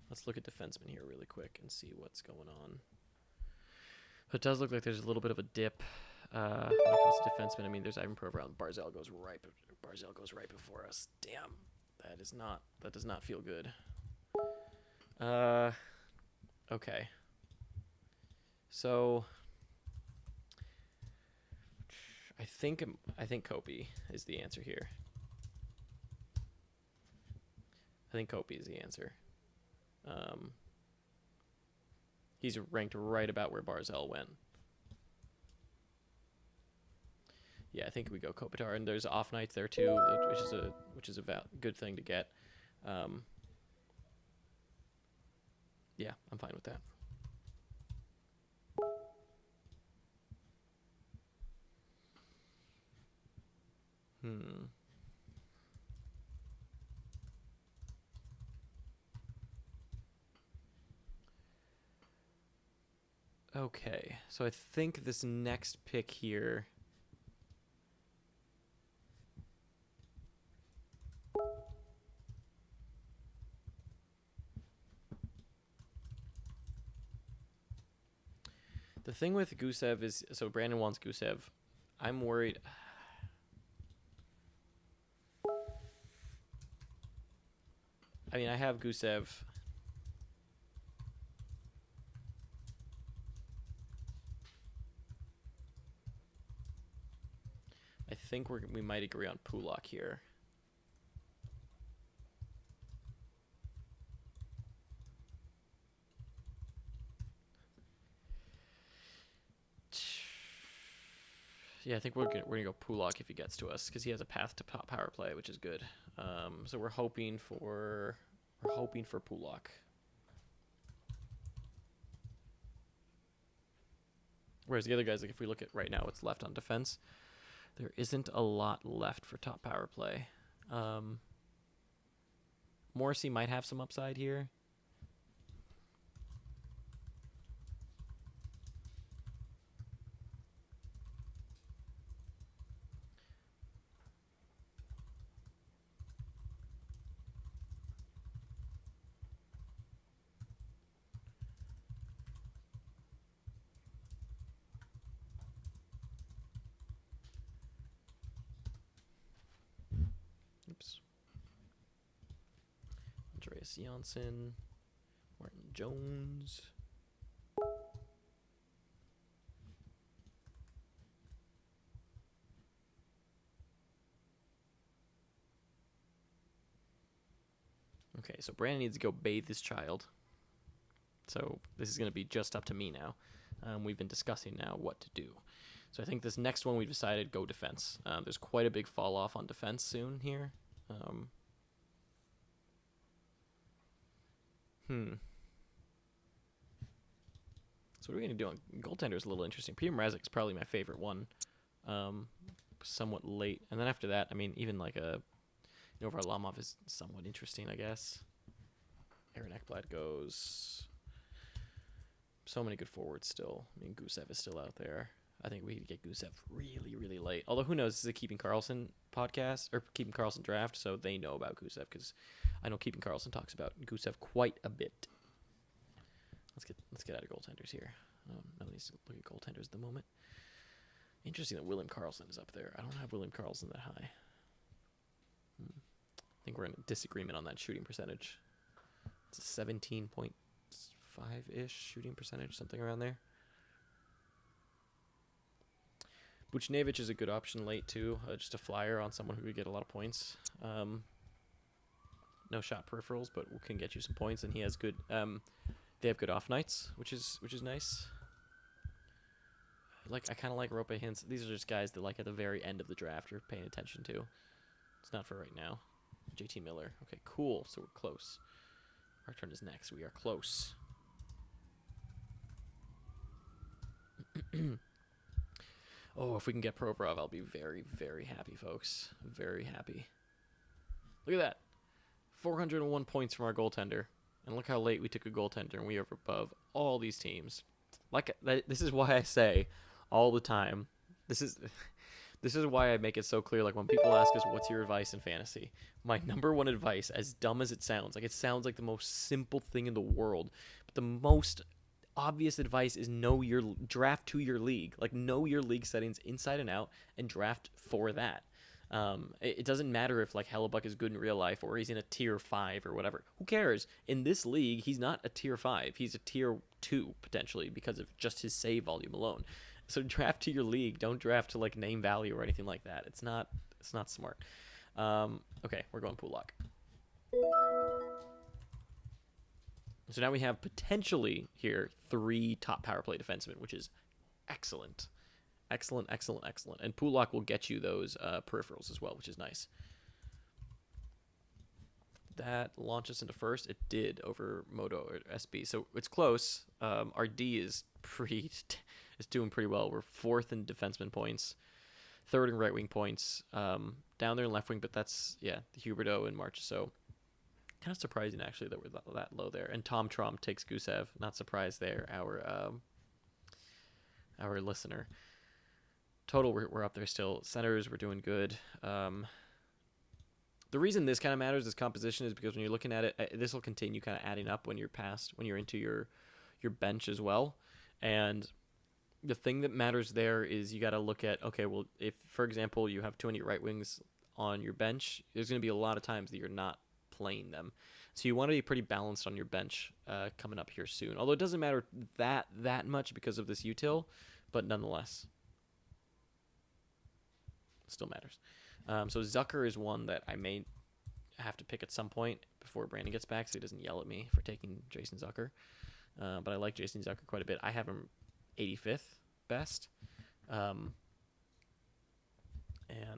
Let's look at defensemen here really quick and see what's going on. It does look like there's a little bit of a dip when it comes to defensemen. I mean, there's Ivan Provorov. Barzell goes right before us. Damn, that does not feel good. Okay. So I think Kopi is the answer here. I think Kopi is the answer. He's ranked right about where Barzell went. Yeah, I think we go Kopitar, and there's off nights there too, which is a good thing to get. Yeah, I'm fine with that. Okay, so I think this next pick here... The thing with Gusev is... So Brandon wants Gusev. I'm worried... I mean, I have Gusev... think we might agree on Pulak here. Yeah, I think we're gonna go Pulak if he gets to us because he has a path to power play, which is good. So we're hoping for Pulak. Whereas the other guys, like if we look at right now what's left on defense, there isn't a lot left for top power play. Morrissey might have some upside here. Oops. Andreas Janssen, Martin Jones. Okay, so Brandon needs to go bathe his child. So this is going to be just up to me now. We've been discussing now what to do. So I think this next one we've decided go defense. There's quite a big fall off on defense soon here. So what are we going to do on Goaltender is a little interesting. Peter Mrazek is probably my favorite one. Somewhat late. And then after that, I mean, even like a Varlamov is somewhat interesting, I guess. Aaron Ekblad goes. So many good forwards still. I mean, Gusev is still out there. I think we could get Gusev really, really late. Although, who knows? This is a Keeping Karlsson podcast, or Keeping Karlsson draft, so they know about Gusev, because I know Keeping Karlsson talks about Gusev quite a bit. Let's get out of goaltenders here. No one needs to look at goaltenders at the moment. Interesting that William Karlsson is up there. I don't have William Karlsson that high. I think we're in a disagreement on that shooting percentage. It's a 17.5-ish shooting percentage, something around there. Buchnevich is a good option late, too. Just a flyer on someone who could get a lot of points. No shot peripherals, but can get you some points, and he has good... they have good off nights, which is nice. I kind of like Rope Hintz. These are just guys that, like, at the very end of the draft you're paying attention to. It's not for right now. JT Miller. Okay, cool. So we're close. Our turn is next. We are close. Oh, if we can get Provorov, I'll be very, very happy, folks. Very happy. Look at that. 401 points from our goaltender. And look how late we took a goaltender, and we are above all these teams. This is why I say all the time, this is why I make it so clear. Like, when people ask us, what's your advice in fantasy? My number one advice, as dumb as it sounds like the most simple thing in the world, but the most obvious advice is draft to your league. Like, know your league settings inside and out and draft for that. It doesn't matter if, like, Hellebuck is good in real life or he's in a tier 5 or whatever. Who cares? In this league, he's not a tier 5. He's a tier 2 potentially because of just his save volume alone. So draft to your league. Don't draft to, like, name value or anything like that. It's not smart. Okay, we're going Pulak. So now we have potentially here 3 top power play defensemen, which is excellent. Excellent. And Pulak will get you those peripherals as well, which is nice. That launch us into first. It did over Moto or SB. So it's close. Our D is doing pretty well. We're 4th in defenseman points, 3rd in right wing points, down there in left wing, but that's, the Huberdeau and Marchessault. Kind of surprising, actually, that we're that low there. And Tom Trump takes Gusev. Not surprised there, our listener. Total, we're up there still. Centers, we're doing good. The reason this kind of matters, this composition, is because when you're looking at it, this will continue kind of adding up when you're into your bench as well. And the thing that matters there is you got to look at, okay, well, if, for example, you have 20 right wings on your bench, there's going to be a lot of times that you're not playing them. So you want to be pretty balanced on your bench coming up here soon. Although it doesn't matter that much because of this util, but nonetheless. Still matters. So Zucker is one that I may have to pick at some point before Brandon gets back, so he doesn't yell at me for taking Jason Zucker. But I like Jason Zucker quite a bit. I have him 85th best. And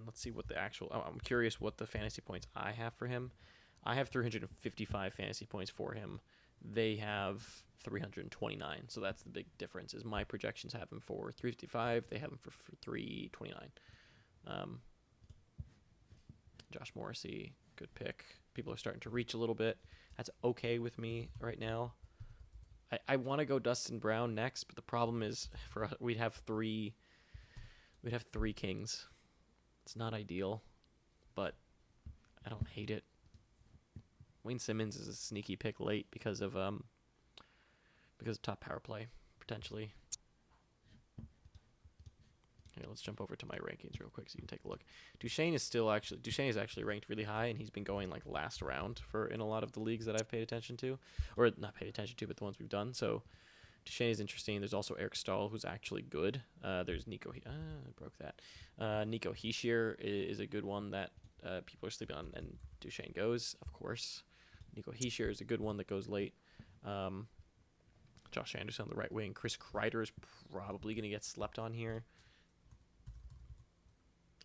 let's see what the actual... I'm curious what the fantasy points I have for him. I have 355 fantasy points for him. They have 329, so that's the big difference. Is my projections have him for 355, they have him for 329. Josh Morrissey, good pick. People are starting to reach a little bit. That's okay with me right now. I want to go Dustin Brown next, but the problem is we'd have three Kings. It's not ideal, but I don't hate it. Wayne Simmons is a sneaky pick late because of top power play potentially. Okay, let's jump over to my rankings real quick so you can take a look. Duchesne is actually ranked really high, and he's been going like last round in a lot of the leagues that I've paid attention to, or not paid attention to, but the ones we've done. So Duchesne is interesting. There's also Eric Stahl, who's actually good. There's Nico. I broke that. Nico Hischier is a good one that people are sleeping on, and Duchesne goes, of course. Nico Hischier is a good one that goes late. Josh Anderson on the right wing. Chris Kreider is probably going to get slept on here.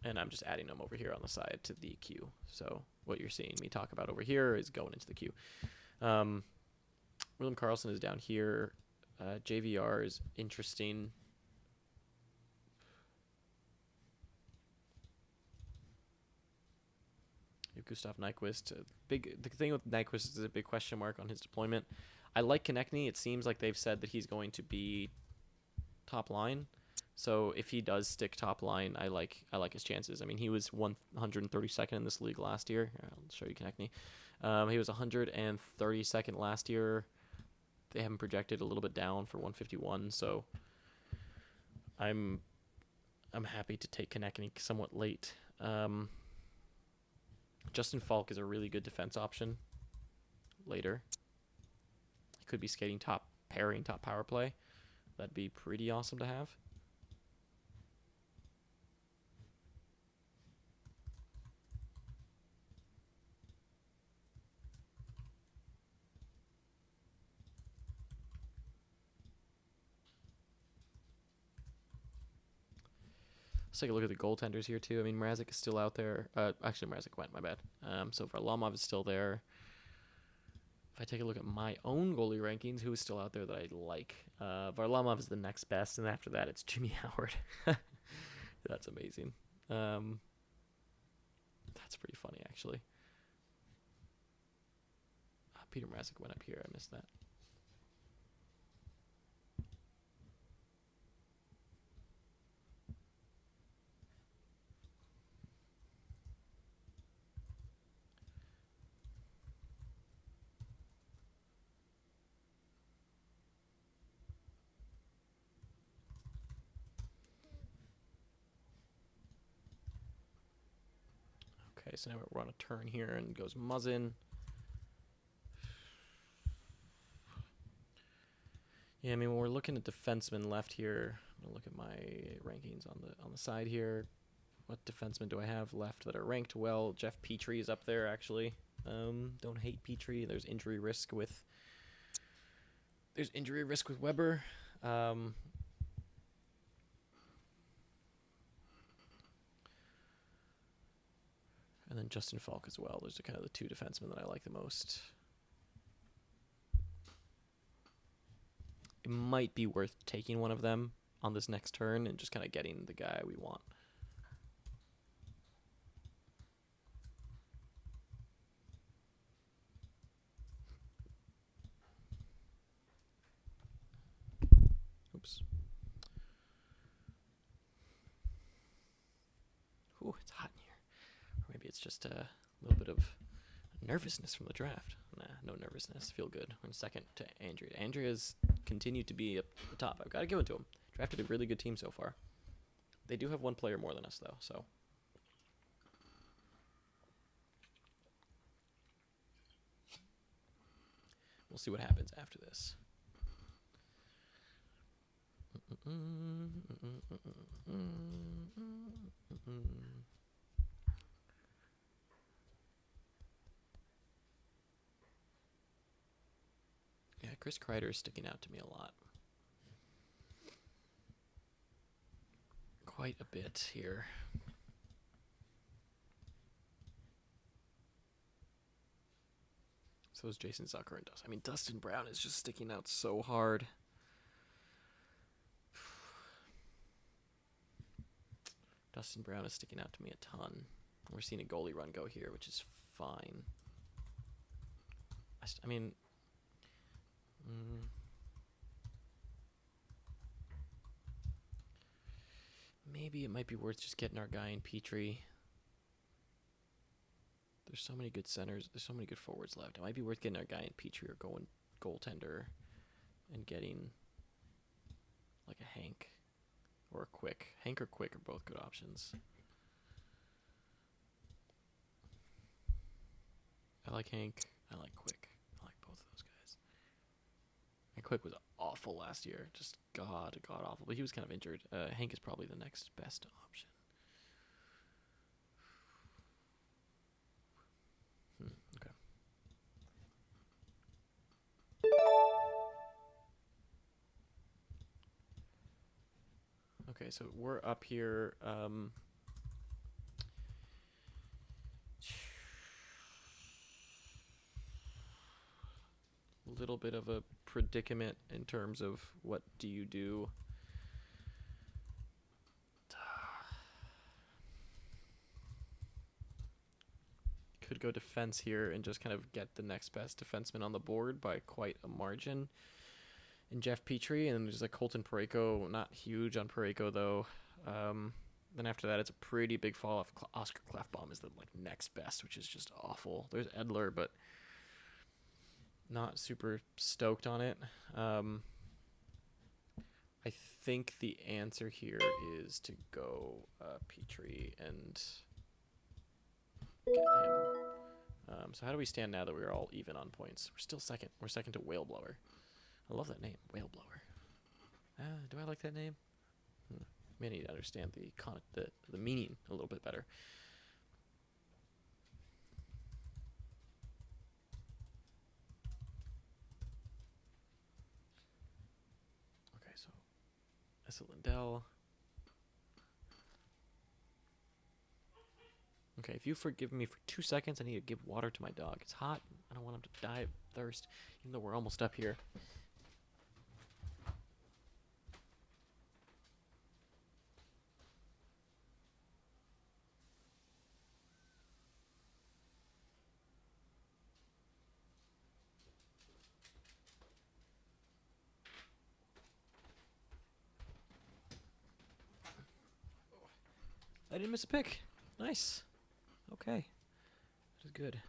And I'm just adding them over here on the side to the queue. So what you're seeing me talk about over here is going into the queue. William Karlsson is down here. JVR is interesting. Gustav Nyquist. The thing with Nyquist is a big question mark on his deployment. I like Konechny. It seems like they've said that he's going to be top line. So if he does stick top line, I like his chances. I mean, he was 132nd in this league last year. I'll show you Konechny. He was 132nd last year. They have him projected a little bit down for 151. So I'm happy to take Konechny somewhat late. Justin Falk is a really good defense option later. He could be skating top power play. That'd be pretty awesome to have. Let's take a look at the goaltenders here, too. I mean, Mrazek is still out there. Actually, Mrazek went, my bad. So Varlamov is still there. If I take a look at my own goalie rankings, who is still out there that I like? Varlamov is the next best, and after that, it's Jimmy Howard. That's amazing. That's pretty funny, actually. Peter Mrazek went up here. I missed that. Okay, so now we're on a turn here and goes Muzzin. Yeah, I mean, when we're looking at defensemen left here, I'm gonna look at my rankings on the side here. What defensemen do I have left that are ranked well? Jeff Petrie is up there, actually. Don't hate Petrie. There's injury risk with Weber. And then Justin Falk as well. Those are kind of the two defensemen that I like the most. It might be worth taking one of them on this next turn and just kind of getting the guy we want. Oops. Ooh, it's hot in here. Or maybe it's just a little bit of nervousness from the draft. Nah, no nervousness. Feel good. I'm second to Andrea. Andrea's continued to be up the top. I've got to give it to him. Drafted a really good team so far. They do have one player more than us, though, so. We'll see what happens after this. Yeah, Chris Kreider is sticking out to me a lot. Quite a bit here. So is Jason Zucker and Dustin. I mean, Dustin Brown is just sticking out so hard. Dustin Brown is sticking out to me a ton. We're seeing a goalie run go here, which is fine. I mean, maybe it might be worth just getting our guy in Petrie. There's so many good centers. There's so many good forwards left. It might be worth getting our guy in Petrie or going goaltender and getting like a Hank or a Quick. Hank or Quick are both good options. I like Hank. I like Quick. I like both of those guys. And Quick was awful last year. Just god awful. But he was kind of injured. Hank is probably the next best option. Okay. Okay, so we're up here. A little bit of a predicament in terms of what do you do. Could go defense here and just kind of get the next best defenseman on the board by quite a margin in Jeff Petrie, and there's like Colton Parayko, not huge on Parayko though. Then after that, it's a pretty big fall off. Oscar Klefbom is the like next best, which is just awful. There's Edler, but not super stoked on it. I think the answer here is to go Petrie and get him. So how do we stand now that we're all even on points? We're still second. We're second to Whaleblower. I love that name, Whaleblower. Do I like that name? May need to understand the meaning a little bit better. Okay, so Essa Lindell. Okay, if you forgive me for 2 seconds, I need to give water to my dog. It's hot. I don't want him to die of thirst, even though we're almost up here. I didn't miss a pick. Nice. Okay. That is good.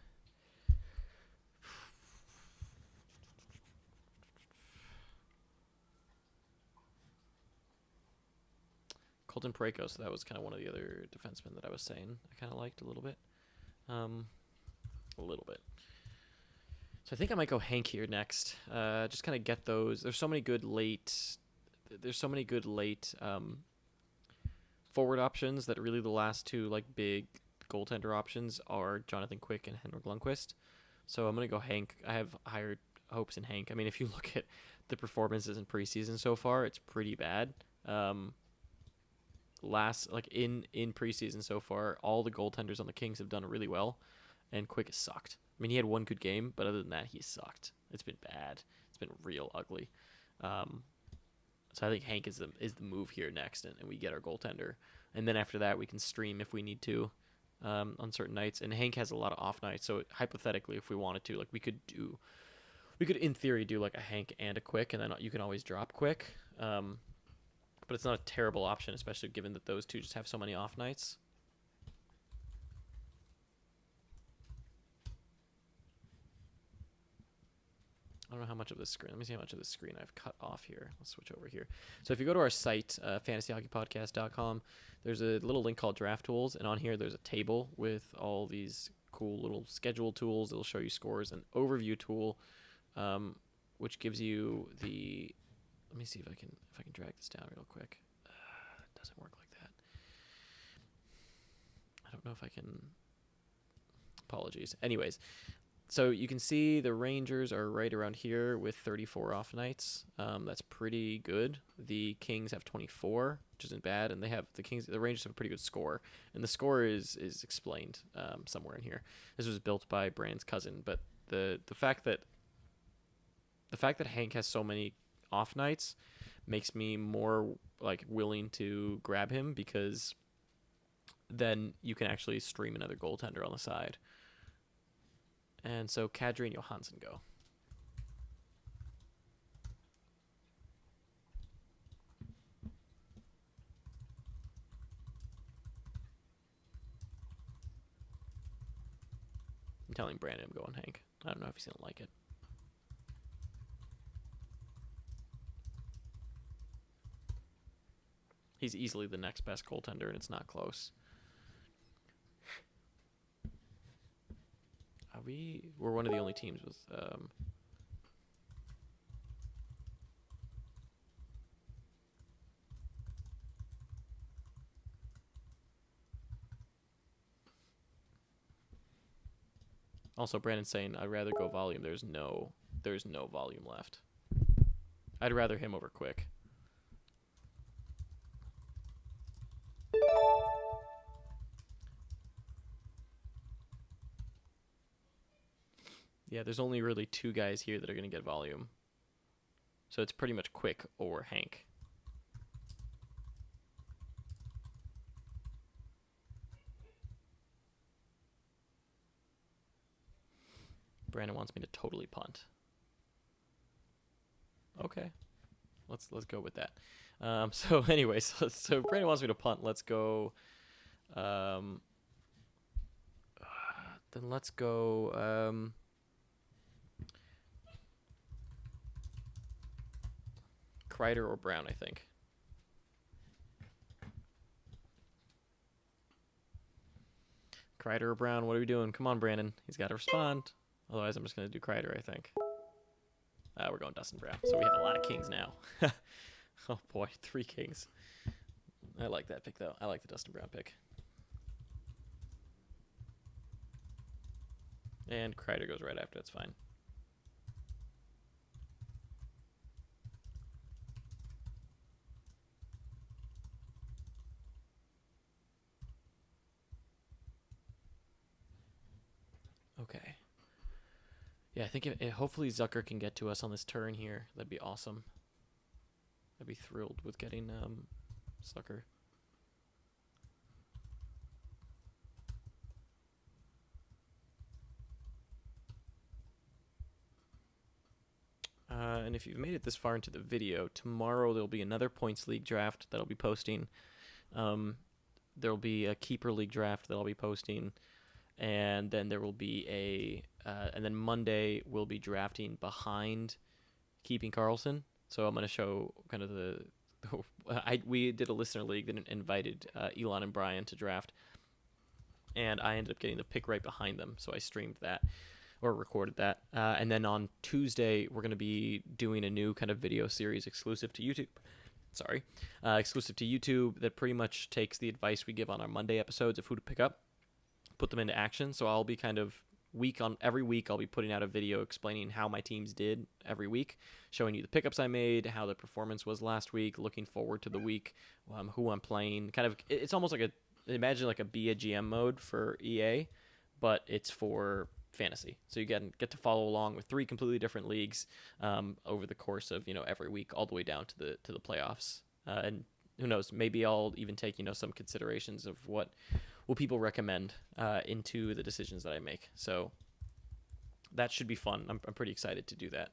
Colton Parayko, so that was kind of one of the other defensemen that I was saying I kind of liked a little bit. A little bit. So I think I might go Hank here next. Just kind of get those. There's so many good late forward options that really the last two like big goaltender options are Jonathan Quick and Henrik Lundqvist. So I'm going to go Hank. I have higher hopes in Hank. I mean, if you look at the performances in preseason so far, it's pretty bad. In preseason so far, all the goaltenders on the Kings have done really well, and Quick has sucked. I mean, he had one good game, but other than that, he sucked. It's been bad. It's been real ugly. So I think Hank is the move here next, and we get our goaltender. And then after that, we can stream if we need to on certain nights. And Hank has a lot of off nights, so hypothetically, if we wanted to, like we could in theory do like a Hank and a Quick, and then you can always drop Quick. But it's not a terrible option, especially given that those two just have so many off nights. I don't know how much of this screen. Let me see how much of the screen I've cut off here. Let's switch over here. So if you go to our site, fantasyhockeypodcast.com, there's a little link called Draft Tools, and on here there's a table with all these cool little schedule tools. It'll show you scores, an overview tool, which gives you the Let me see if I can drag this down real quick. It doesn't work like that. I don't know if I can. Apologies. Anyways, so you can see the Rangers are right around here with 34 off nights. That's pretty good. The Kings have 24, which isn't bad, and they have the Rangers have a pretty good score, and the score is explained somewhere in here. This was built by Brandon's cousin, but the fact that Hank has so many off nights makes me more like willing to grab him, because then you can actually stream another goaltender on the side. And so Kadri and Johansson go. I'm telling Brandon I'm going Hank. I don't know if he's going to like it. He's easily the next best goaltender, and it's not close. We're one of the only teams with also Brandon's saying I'd rather go volume. There's no volume left. I'd rather him over Quick. Yeah, there's only really 2 guys here that are going to get volume. So it's pretty much Quick or Hank. Brandon wants me to totally punt. Okay. Let's go with that. So anyways, so Brandon wants me to punt. Let's go. Then let's go. Kreider or Brown, I think. Kreider or Brown, what are we doing? Come on, Brandon. He's got to respond. Otherwise, I'm just going to do Kreider, I think. We're going Dustin Brown. So we have a lot of Kings now. Oh, boy. 3 Kings. I like that pick, though. I like the Dustin Brown pick. And Kreider goes right after. That's fine. Okay. Yeah, I think hopefully Zucker can get to us on this turn here. That'd be awesome. I'd be thrilled with getting Zucker. And if you've made it this far into the video, tomorrow there'll be another Points League draft that I'll be posting. There'll be a Keeper League draft that I'll be posting. And then there will be and then Monday we'll be drafting behind Keeping Karlsson. So I'm going to show kind of we did a listener league that invited Elon and Brian to draft. And I ended up getting the pick right behind them. So I streamed that or recorded that. And then on Tuesday, we're going to be doing a new kind of video series exclusive to YouTube. Exclusive to YouTube that pretty much takes the advice we give on our Monday episodes of who to pick up, put them into action. So I'll be kind of every week I'll be putting out a video explaining how my teams did every week, showing you the pickups I made, how the performance was last week, looking forward to the week, who I'm playing. Kind of, it's almost like imagine like a be a GM mode for EA, but it's for fantasy. So you get to follow along with 3 completely different leagues over the course of every week, all the way down to the playoffs. And who knows, maybe I'll even take some considerations of what will people recommend into the decisions that I make. So that should be fun. I'm pretty excited to do that.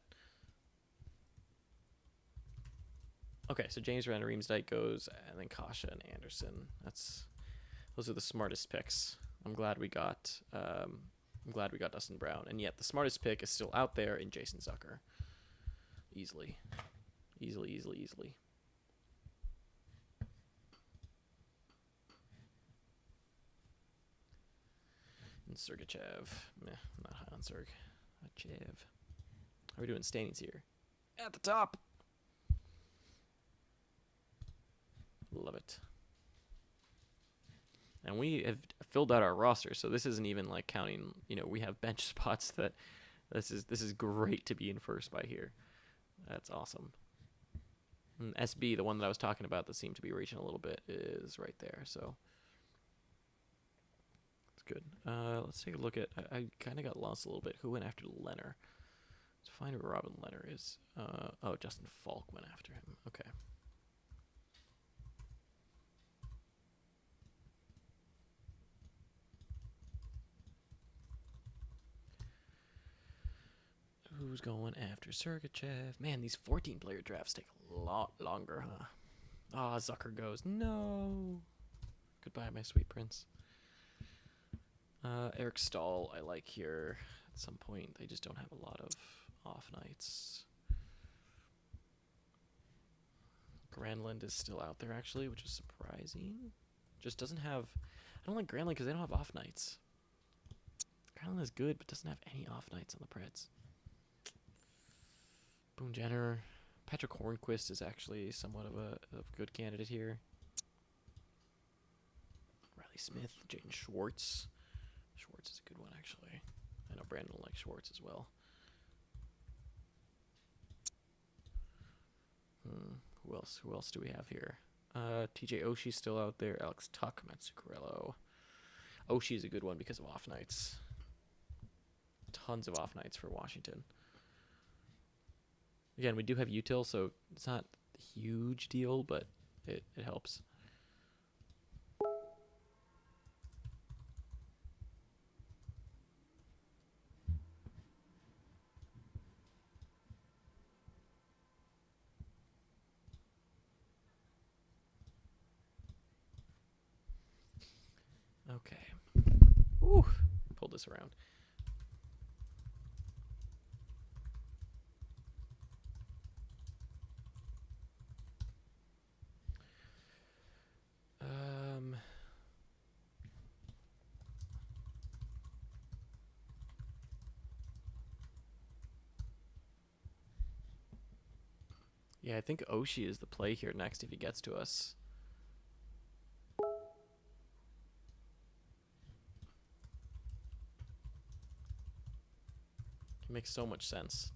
Okay, so James Van Riemsdyk goes, and then Kasha and Anderson. Those are the smartest picks. I'm glad we got Dustin Brown, and yet the smartest pick is still out there in Jason Zucker. Easily. And Sergachev. Meh, I'm not high on Sergachev. How are we doing standings here? At the top. Love it. And we have filled out our roster, so this isn't even like counting. We have bench spots that this is great to be in first by here. That's awesome. And SB, the one that I was talking about that seemed to be reaching a little bit, is right there. So it's good. Let's take a look at. I kind of got lost a little bit. Who went after Leonard? Let's find where Robin Leonard is. Oh, Justin Falk went after him. Okay. Who's going after Sergachev? Man, these 14-player drafts take a lot longer, huh? Ah, Zucker goes. No. Goodbye, my sweet prince. Eric Stahl, I like here. At some point, they just don't have a lot of off nights. Granlund is still out there, actually, which is surprising. Just doesn't have... I don't like Granlund because they don't have off nights. Granlund is good, but doesn't have any off nights on the Preds. Boone Jenner. Patrick Hornquist is actually somewhat of a good candidate here. Riley Smith, Jaden Schwartz. Schwartz is a good one, actually. I know Brandon will like Schwartz as well. Who else? Who else do we have here? TJ Oshie's still out there. Alex Tuck, Matt Zuccarello. Oshie's a good one because of off nights. Tons of off nights for Washington. Again, we do have util, so it's not a huge deal, but it helps. Okay. Ooh, pull this around. Yeah, I think Oshie is the play here next if he gets to us. It makes so much sense.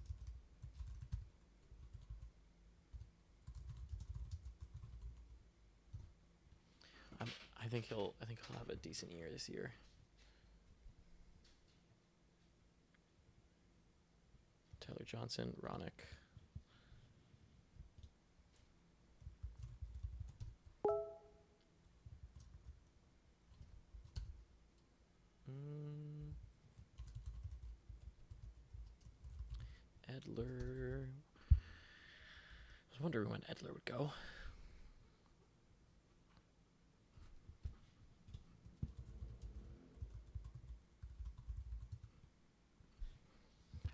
I think he'll have a decent year this year. Tyler Johnson, Ronick. Edler. I was wondering when Edler would go.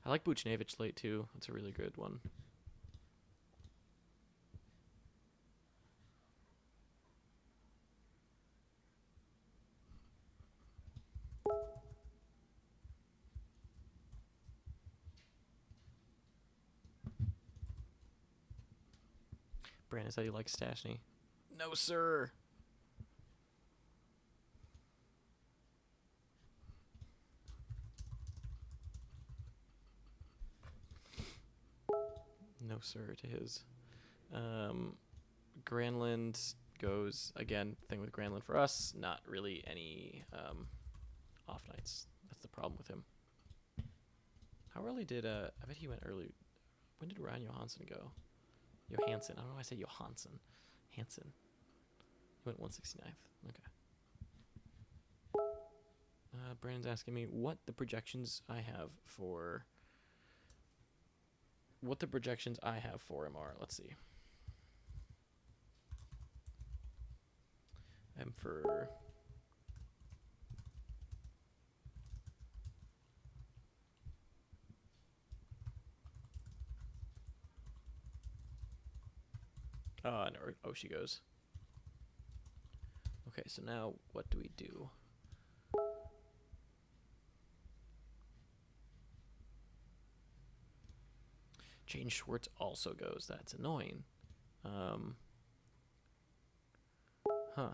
I like Buchnevich late too. That's a really good one. Brandon said he likes Stastny. No, sir. No, sir, to his. Granlund goes, again, thing with Granlund for us, not really any off nights. That's the problem with him. How early did, I bet he went early. When did Ryan Johansson go? Johansson. I don't know why I say Johansson. Hansen. He went 169th. Okay. Brandon's asking me what the projections I have for him are. Let's see. I'm for and Oshie goes. Okay, so now what do we do? Jaden Schwartz also goes. That's annoying. Huh.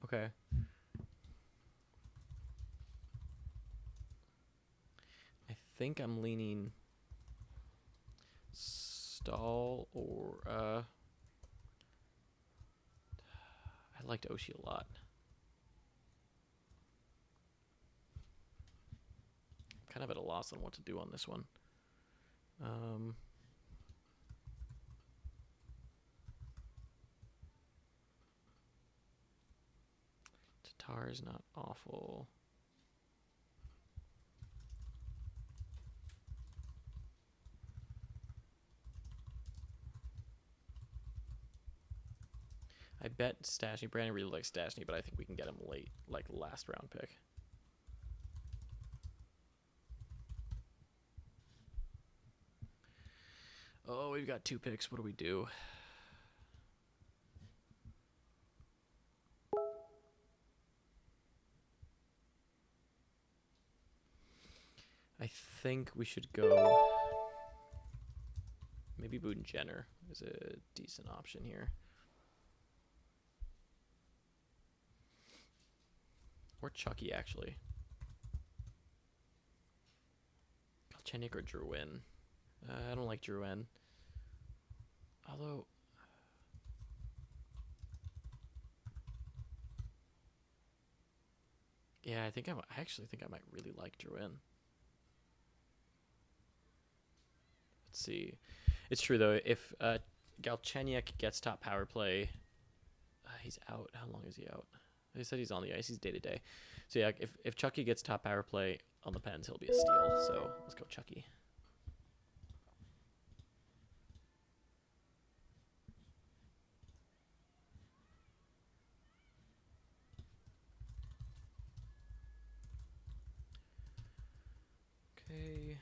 Okay. I think I'm leaning Stahl or I liked Oshie a lot. Kind of at a loss on what to do on this one. Tatar is not awful. I bet Stastny. Brandon really likes Stastny, but I think we can get him late, like last round pick. Oh, we've got 2 picks. What do we do? I think we should go. Maybe Jenner is a decent option here. Or Chucky, actually. Galchenyuk or Drouin. I don't like Drouin. Although... Yeah, I actually think I might really like Drouin. Let's see. It's true, though. If Galchenyuk gets top power play... he's out. How long is he out? They said he's on the ice. He's day-to-day. So, yeah, if Chucky gets top power play on the Pens, he'll be a steal. So, let's go Chucky. Okay.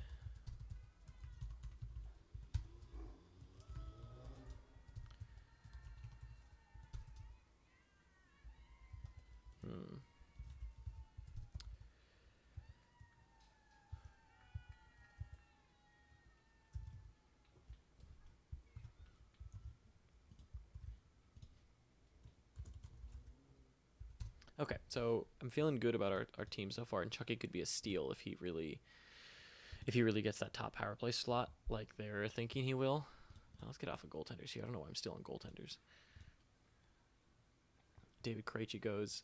Okay, so I'm feeling good about our team so far, and Chucky could be a steal if he really gets that top power play slot like they're thinking he will. Now let's get off of goaltenders here. I don't know why I'm still on goaltenders. David Krejci goes.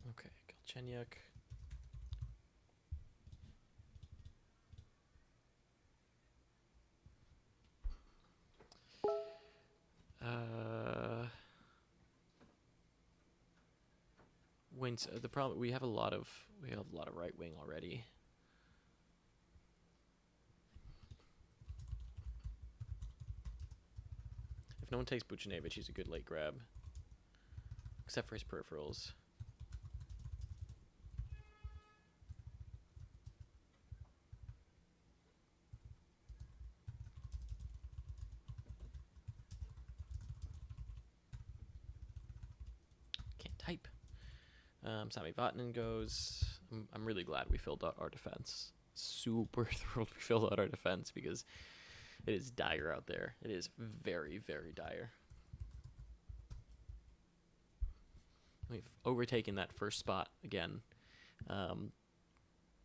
Okay, Galchenyuk. Wings. The problem we have a lot of right wing already. If no one takes Buchnevich, he's a good late grab. Except for his peripherals. Can't type. Sami Vatanen goes. I'm really glad we filled out our defense. Super thrilled we filled out our defense because it is dire out there. It is very, very dire. We've overtaken that first spot again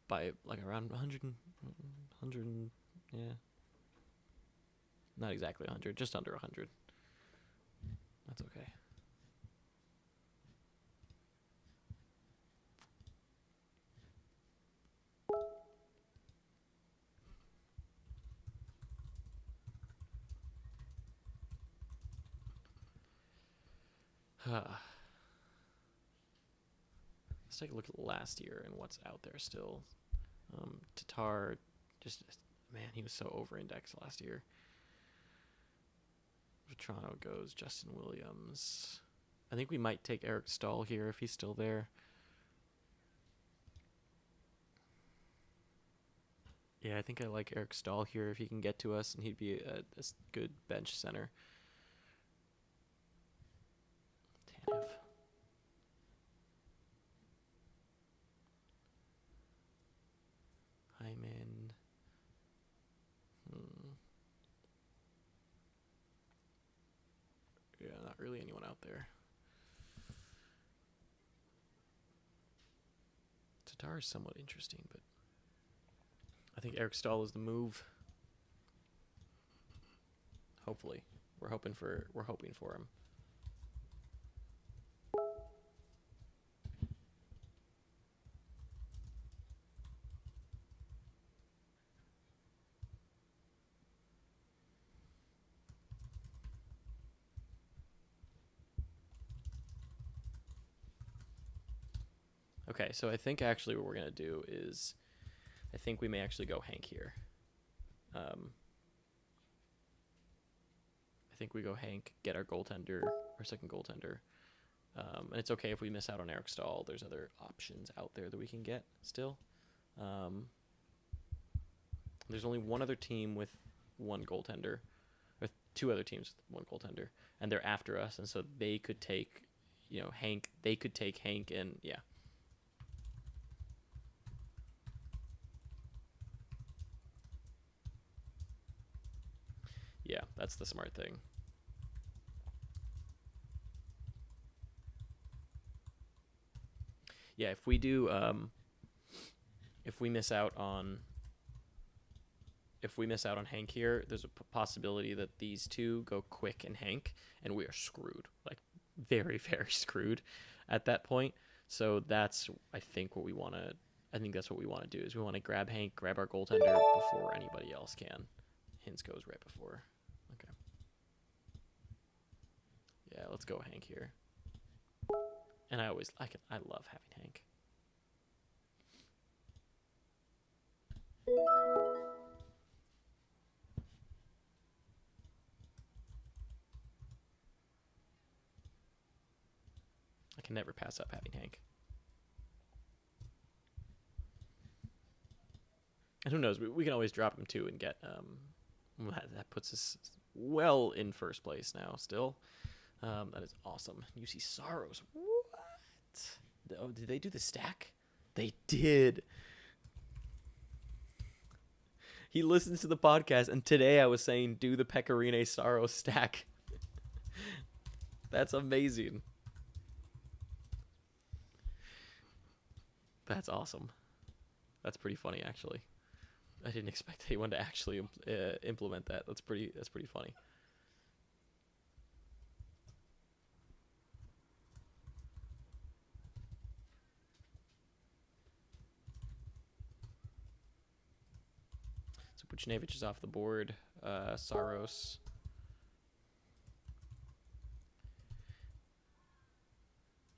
by like around 100, yeah. Not exactly 100, just under 100. That's okay. Let's take a look at last year and what's out there still. Tatar, man, he was so over-indexed last year. Toronto goes Justin Williams. I think we might take Eric Stahl here if he's still there. Yeah, I think I like Eric Stahl here if he can get to us, and he'd be a good bench center. Tanev. Hyman. Yeah, not really anyone out there. Tatar is somewhat interesting, but I think Eric Stahl is the move. Hopefully, we're hoping for him. Okay, so I think actually what we're gonna do is, I think we may actually go Hank here. I think we go Hank, get our goaltender, our second goaltender. And it's okay if we miss out on Eric Stahl. There's other options out there that we can get still. There's only one other team with one goaltender, or two other teams with one goaltender, and they're after us, and so they could take, Hank. They could take Hank, and yeah. Yeah, that's the smart thing. Yeah, if we do, if we miss out on Hank here, there's a possibility that these two go Quick and Hank, and we are screwed, like very, very screwed at that point. So that's, I think that's what we want to do, is we want to grab Hank, grab our goaltender before anybody else can. Hintz goes right before. Okay. Yeah, let's go Hank here. And I love having Hank. I can never pass up having Hank. And who knows, we can always drop him too and get that puts us well in first place now still. That is awesome. UC Saros. What? Oh, did they do the stack? They did. He listens to the podcast, and today I was saying, do the Pecorine Saros stack. That's amazing. That's awesome. That's pretty funny, actually. I didn't expect anyone to actually implement that. That's pretty funny. So Buchnevich is off the board. Saros.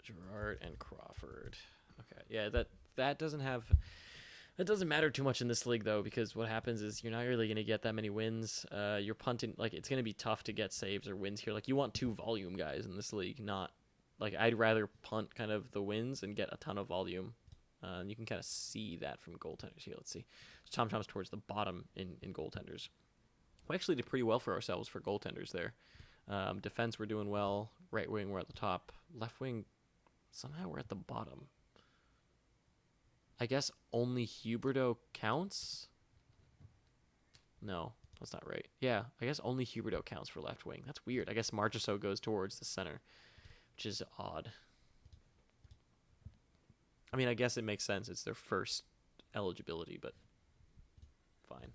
Gerard and Crawford. Okay, yeah, that doesn't matter too much in this league though, because what happens is you're not really going to get that many wins. You're punting, like it's going to be tough to get saves or wins here. Like you want two volume guys in this league, not like I'd rather punt kind of the wins and get a ton of volume. And you can kind of see that from goaltenders here. Let's see. Tom Tom's towards the bottom in goaltenders. We actually did pretty well for ourselves for goaltenders there. Defense, we're doing well. Right wing, we're at the top. Left wing, somehow we're at the bottom. I guess only Huberto counts? No, that's not right. Yeah, I guess only Huberto counts for left wing. That's weird. I guess Marchessault goes towards the center, which is odd. I mean, I guess it makes sense. It's their first eligibility, but fine.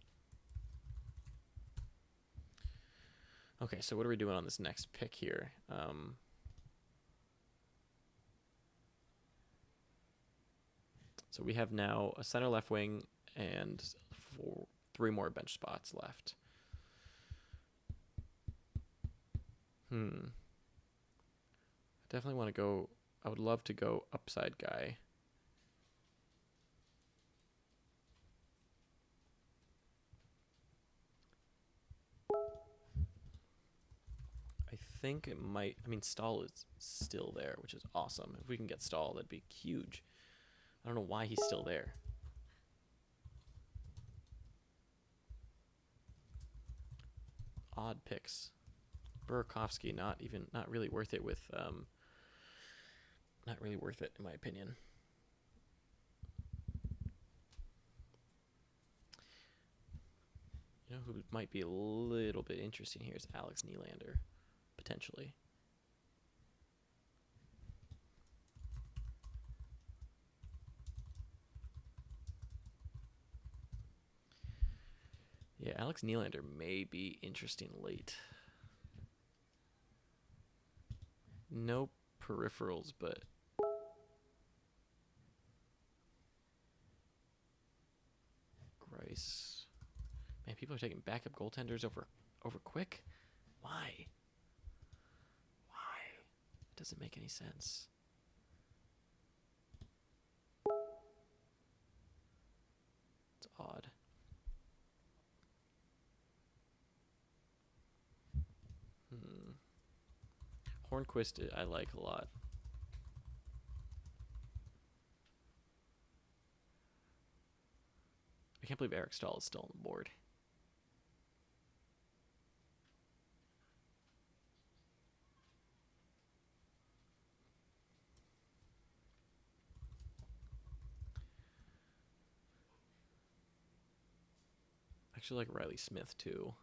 Okay, so what are we doing on this next pick here? So we have now a center left wing and 3 more bench spots left. Definitely want to go. I would love to go upside guy. I think it might. I mean, Stahl is still there, which is awesome. If we can get Stahl, that'd be huge. I don't know why he's still there. Odd picks. Burakovsky, not really worth it with not really worth it in my opinion. who might be a little bit interesting here is Alex Nylander, potentially. Yeah, Alex Nylander may be interesting late. No peripherals, but Grice. Man, people are taking backup goaltenders over Quick. Why? It doesn't make any sense. It's odd. Hornquist I like a lot. I can't believe Eric Stahl is still on the board. I actually like Riley Smith too.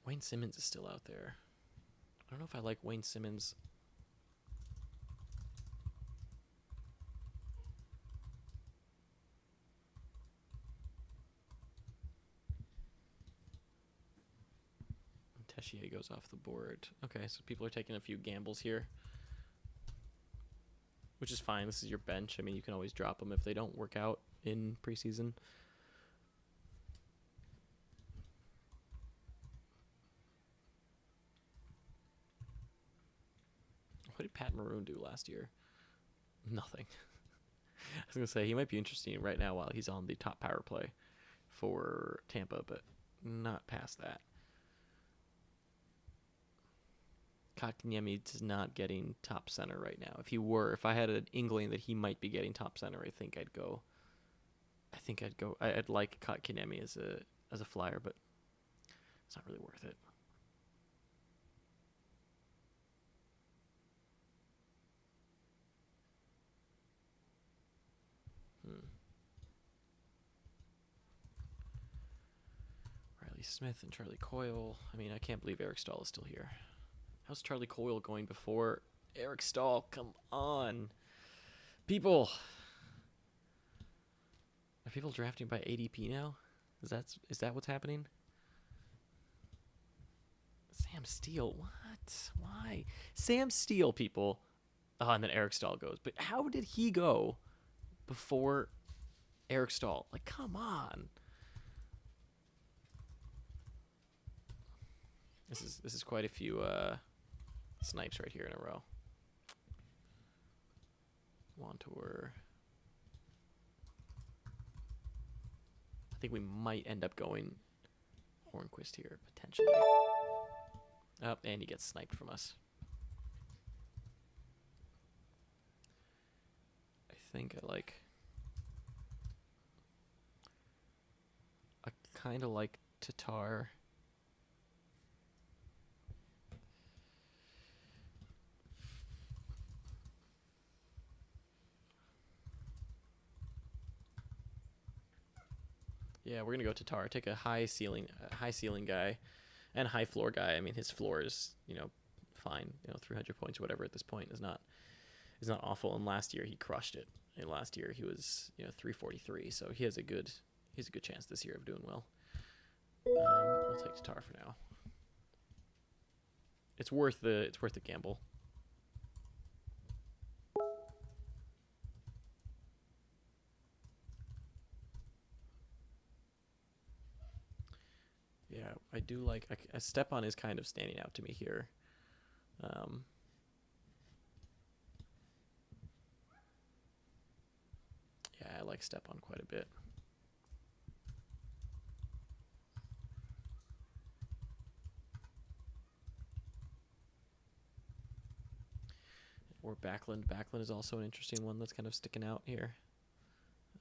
Wayne Simmons is still out there. I don't know if I like Wayne Simmons. Tessier goes off the board. Okay, so people are taking a few gambles here, which is fine. This is your bench. I mean, you can always drop them if they don't work out in preseason. What did Pat Maroon do last year? Nothing. I was going to say, he might be interesting right now while he's on the top power play for Tampa, but not past that. Kotkaniemi is not getting top center right now. If I had an inkling that he might be getting top center, I think I'd go. I'd like Kotkaniemi as a flyer, but it's not really worth it. Riley Smith and Charlie Coyle. I mean, I can't believe Eric Stahl is still here. How's Charlie Coyle going before Eric Stahl? Come on. People. Are people drafting by ADP now? Is that what's happening? Sam Steele. What? Why? Sam Steele, people. Oh, and then Eric Stahl goes. But how did he go before Eric Stahl? Like, come on. This is quite a few snipes right here in a row. Wantor. I think we might end up going Hornquist here, potentially. Oh, and he gets sniped from us. I think I kind of like Tatar. Yeah, we're gonna go Tatar. Take a high ceiling guy, and high floor guy. I mean, his floor is fine. 300 points or whatever at this point is not awful. And last year he crushed it. And last year he was 343. So he has a good chance this year of doing well. We'll take Tatar for now. It's worth the gamble. Yeah, I do like a Stepan is kind of standing out to me here. Yeah, I like Stepan quite a bit. Or Backlund. Backlund is also an interesting one that's kind of sticking out here.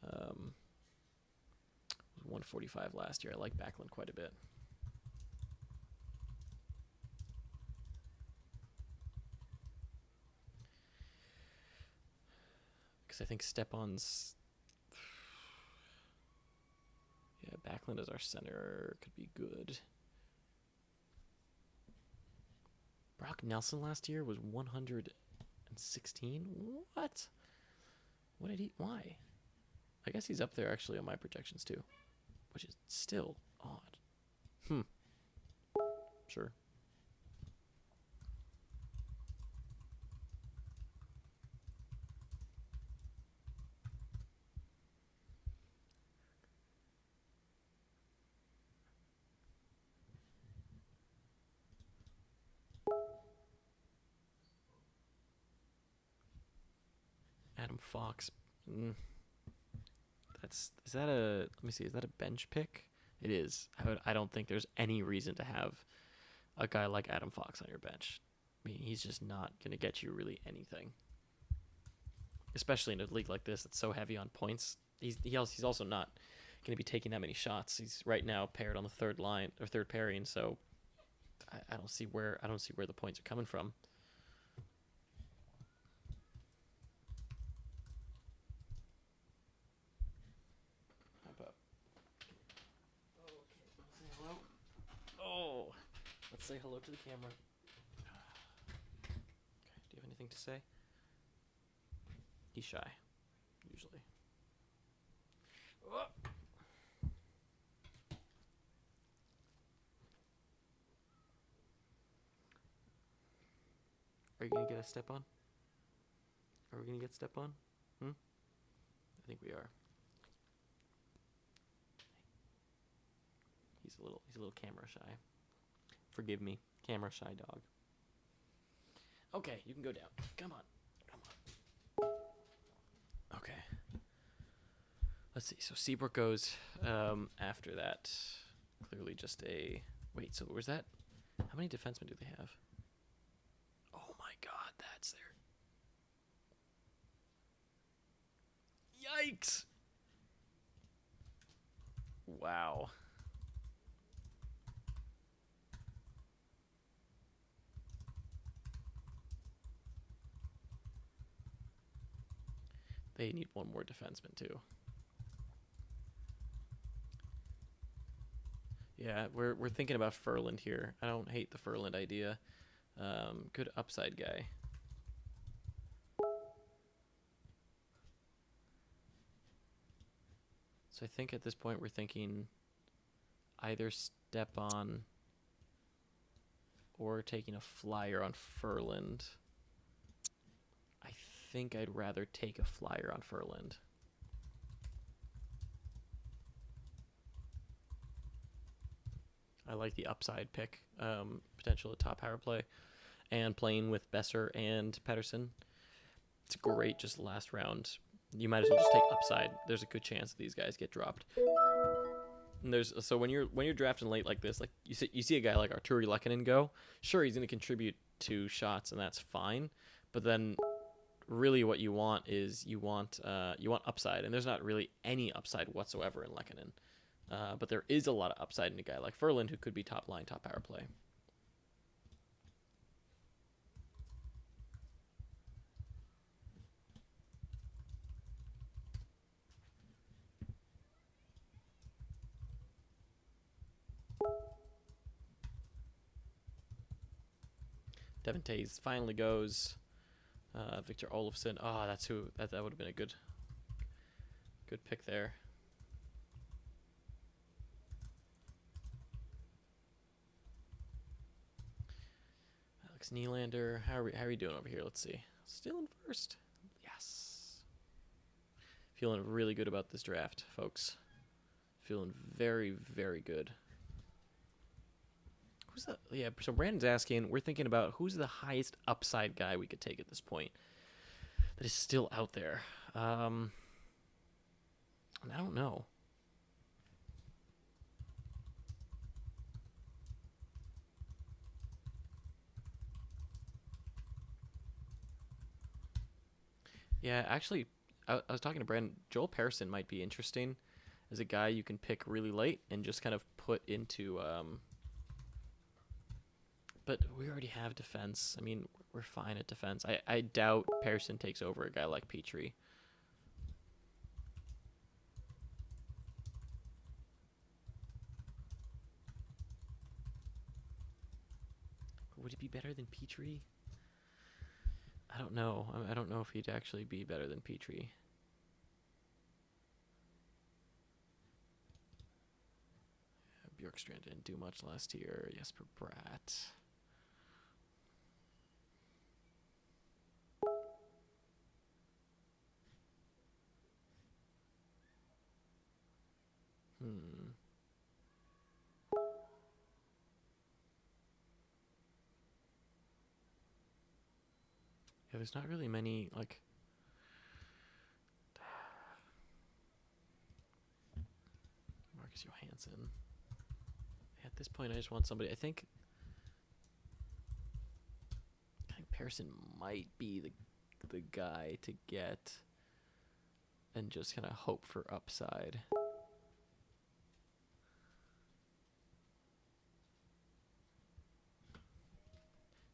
145 last year. I like Backlund quite a bit. because I think Stepan's... Yeah, Backlund as our center could be good. Brock Nelson last year was 116? What? What did he... Why? I guess he's up there actually on my projections too, which is still odd. Sure. Adam Fox. Is that a... Let me see. Is that a bench pick? It is. I don't think there's any reason to have a guy like Adam Fox on your bench. I mean, he's just not going to get you really anything. Especially in a league like this that's so heavy on points. He's also not going to be taking that many shots. He's right now paired on the third line or third pairing, so I don't see where the points are coming from. Let's say hello to the camera. Okay, do you have anything to say? He's shy, usually. Are you going to get a step on? Are we going to get step on? I think we are. He's a little camera shy. Forgive me, camera shy dog. Okay, you can go down. Come on. Okay. Let's see. So Seabrook goes after that. Clearly just a... Wait, so where's that? How many defensemen do they have? Oh my god, that's their... Yikes! Wow. They need one more defenseman, too. Yeah, we're thinking about Ferland here. I don't hate the Ferland idea. Good upside guy. So I think at this point we're thinking either Stepan or taking a flyer on Ferland. I think I'd rather take a flyer on Ferland. I like the upside pick, potential at top power play, and playing with Besser and Pettersson. It's great, just last round. You might as well just take upside. There's a good chance that these guys get dropped. And so when you're drafting late like this, like you see a guy like Arturi Lehkonen go, sure he's going to contribute 2 shots and that's fine, but then really what you want is you want upside, and there's not really any upside whatsoever in Lehkonen. But there is a lot of upside in a guy like Ferland who could be top line, top power play. Devin Tays finally goes. Victor Olofsson. Oh, that's who. That would have been a good pick there. Alex Nylander. How are we doing over here? Let's see. Still in first. Yes. Feeling really good about this draft, folks. Feeling very, very good. Who's the... Yeah, so Brandon's asking, we're thinking about who's the highest upside guy we could take at this point that is still out there. And I don't know. Yeah, actually, I was talking to Brandon. Joel Persson might be interesting as a guy you can pick really late and just kind of put into... But we already have defense. I mean, we're fine at defense. I doubt Persson takes over a guy like Petrie. Would he be better than Petrie? I don't know. I don't know if he'd actually be better than Petrie. Bjorkstrand didn't do much last year. Jesper Bratt. Yeah, there's not really many, like... Marcus Johansson. At this point, I just want somebody... I think Persson might be the guy to get and just kind of hope for upside.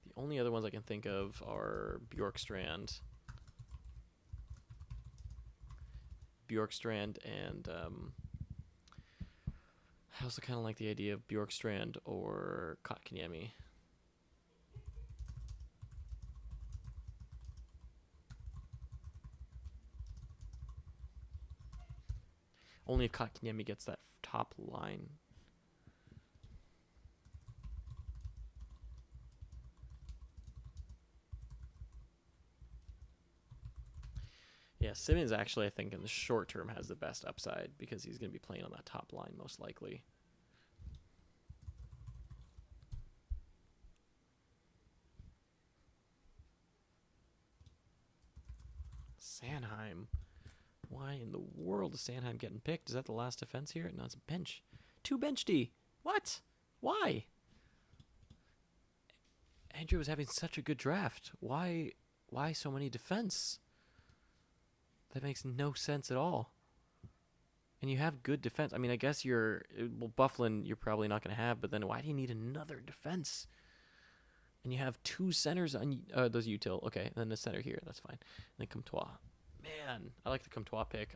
The only other ones I can think of are Bjorkstrand and I also kind of like the idea of Bjorkstrand or Kotkaniemi. Only if Kotkaniemi gets that top line. Yeah, Simmons actually, I think, in the short term has the best upside because he's going to be playing on that top line most likely. Sanheim. Why in the world is Sanheim getting picked? Is that the last defense here? No, it's a bench. 2 bench D. What? Why? Andrew was having such a good draft. Why so many defense? That makes no sense at all. And you have good defense. I mean, I guess Bufflin you're probably not going to have, but then why do you need another defense? And you have 2 centers on those util. Okay, and then the center here. That's fine. And then Comtois. Man, I like the Comtois pick.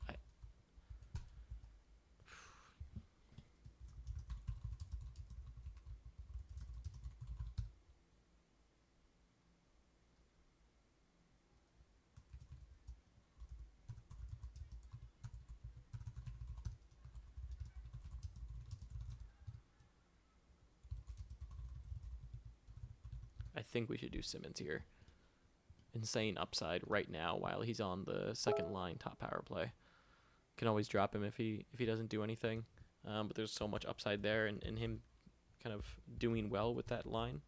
I think we should do Simmons here. Insane upside right now while he's on the second line top power play. Can always drop him if he doesn't do anything. But there's so much upside there and him kind of doing well with that line.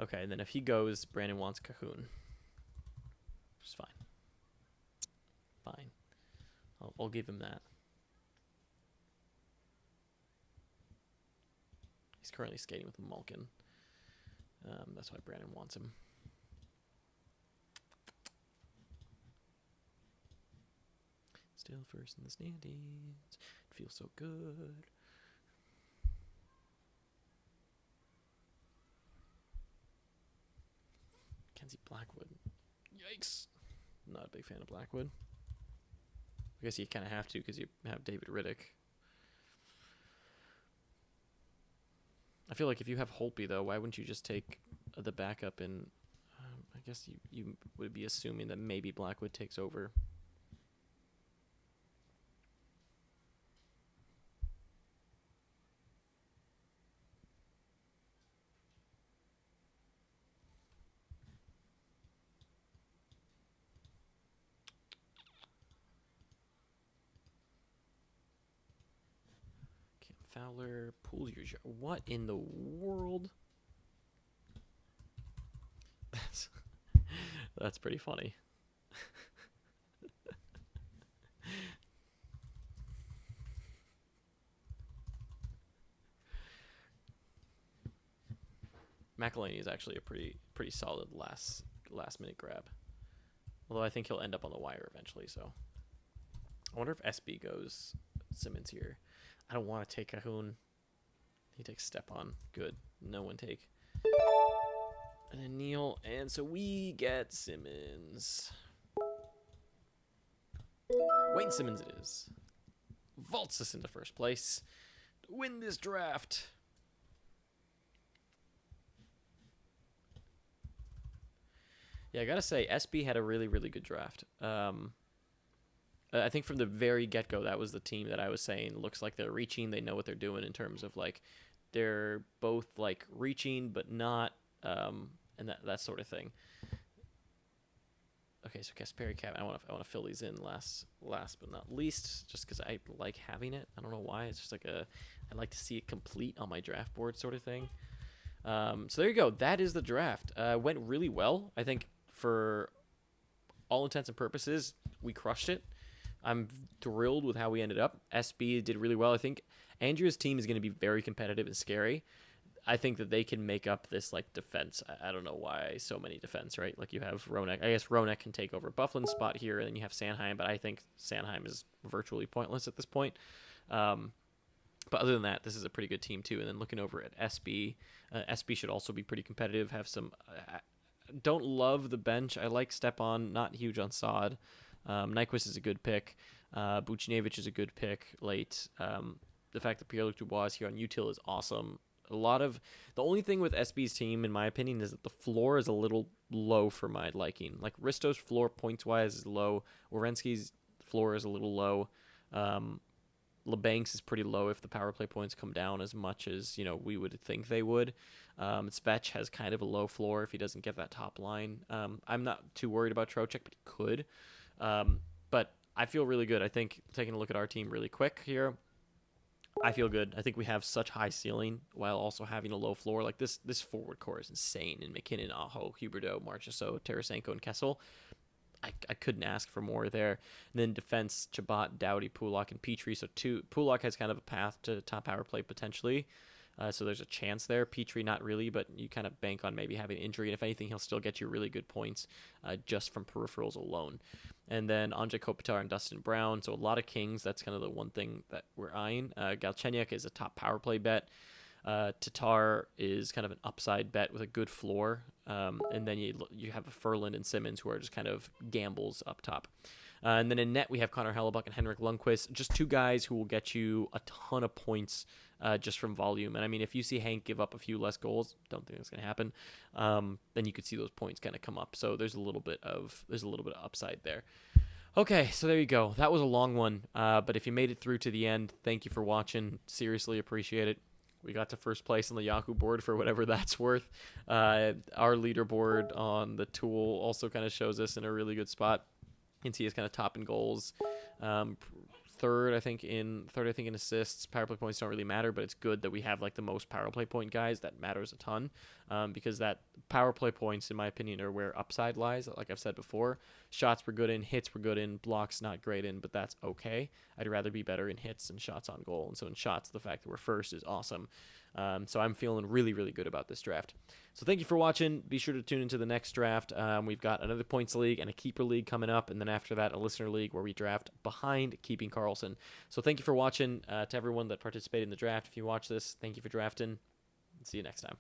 Okay, and then if he goes, Brandon wants Cahoon. Which is fine. Fine. I'll give him that. He's currently skating with Malkin. That's why Brandon wants him. Still first in the standings. It feels so good. Kenzie Blackwood. Yikes. Not a big fan of Blackwood. I guess you kind of have to because you have David Riddick. I feel like if you have Holtby, though, why wouldn't you just take the backup and I guess you would be assuming that maybe Blackwood takes over. Fowler, Poolier. What in the world? That's pretty funny. McElhaney is actually a pretty solid last minute grab. Although I think he'll end up on the wire eventually. So I wonder if SB goes Simmons here. I don't want to take Cahoon. He takes Stepan. Good. No one take. And then Neil. And so we get Simmons. Wayne Simmons it is. vaults us into first place. Win this draft. Yeah, I gotta say, SB had a really, really good draft. I think from the very get-go, that was the team that I was saying looks like they're reaching. They know what they're doing in terms of, like, they're both, like, reaching but not, and that sort of thing. Okay, so Kasperi Cap, I want to fill these in last but not least, just because I like having it. I don't know why. It's just like I like to see it complete on my draft board sort of thing. So there you go. That is the draft. Went really well. I think for all intents and purposes, we crushed it. I'm thrilled with how we ended up. SB did really well. I think Andrea's team is going to be very competitive and scary. I think that they can make up this, like, defense. I don't know why so many defense, right? Like, you have Ronek. I guess Ronek can take over Bufflin's spot here, and then you have Sanheim, but I think Sanheim is virtually pointless at this point. But other than that, this is a pretty good team, too. And then looking over at SB, SB should also be pretty competitive, have some... don't love the bench. I like Stepan, not huge on Saad. Nyquist is a good pick. Buchnevich is a good pick late. The fact that Pierre-Luc Dubois is here on util is awesome. The only thing with SB's team, in my opinion, is that the floor is a little low for my liking. Like, Risto's floor points-wise is low. Werenski's floor is a little low. LeBancs is pretty low if the power play points come down as much as, we would think they would. Svech has kind of a low floor if he doesn't get that top line. I'm not too worried about Trocheck, but he could. But I feel really good. I think, taking a look at our team really quick here, I feel good. I think we have such high ceiling while also having a low floor. Like, this forward core is insane. In McKinnon, Aho, Huberdeau, Marchessault, Tarasenko, and Kessel. I couldn't ask for more there. And then defense, Chabot, Doughty, Pulak, and Petrie. So Pulak has kind of a path to top power play potentially. So there's a chance there. Petrie, not really, but you kind of bank on maybe having injury. And if anything, he'll still get you really good points just from peripherals alone. And then Andrzej Kopitar and Dustin Brown. So a lot of Kings. That's kind of the one thing that we're eyeing. Galchenyuk is a top power play bet. Tatar is kind of an upside bet with a good floor. And then you have Ferland and Simmons, who are just kind of gambles up top. And then in net, we have Connor Hellebuck and Henrik Lundqvist. Just two guys who will get you a ton of points just from volume. And I mean, if you see Hank give up a few less goals, don't think that's going to happen, then you could see those points kind of come up. So there's a little bit of upside there. Okay, so there you go. That was a long one. But if you made it through to the end, thank you for watching. Seriously appreciate it. We got to first place on the Yahoo board for whatever that's worth. Our leaderboard on the tool also kind of shows us in a really good spot. You can see it's kind of top in goals. Third, I think in assists. Power play points don't really matter, but it's good that we have, like, the most power play point guys. That matters a ton, because that power play points, in my opinion, are where upside lies. Like I've said before, shots were good in, hits were good in, blocks not great in, but that's okay. I'd rather be better in hits and shots on goal. And so in shots, the fact that we're first is awesome. So I'm feeling really, really good about this draft. So thank you for watching. Be sure to tune into the next draft. We've got another points league and a keeper league coming up, and then after that, a listener league where we draft behind Keeping Karlsson. So thank you for watching. To everyone that participated in the draft, if you watch this, thank you for drafting. See you next time.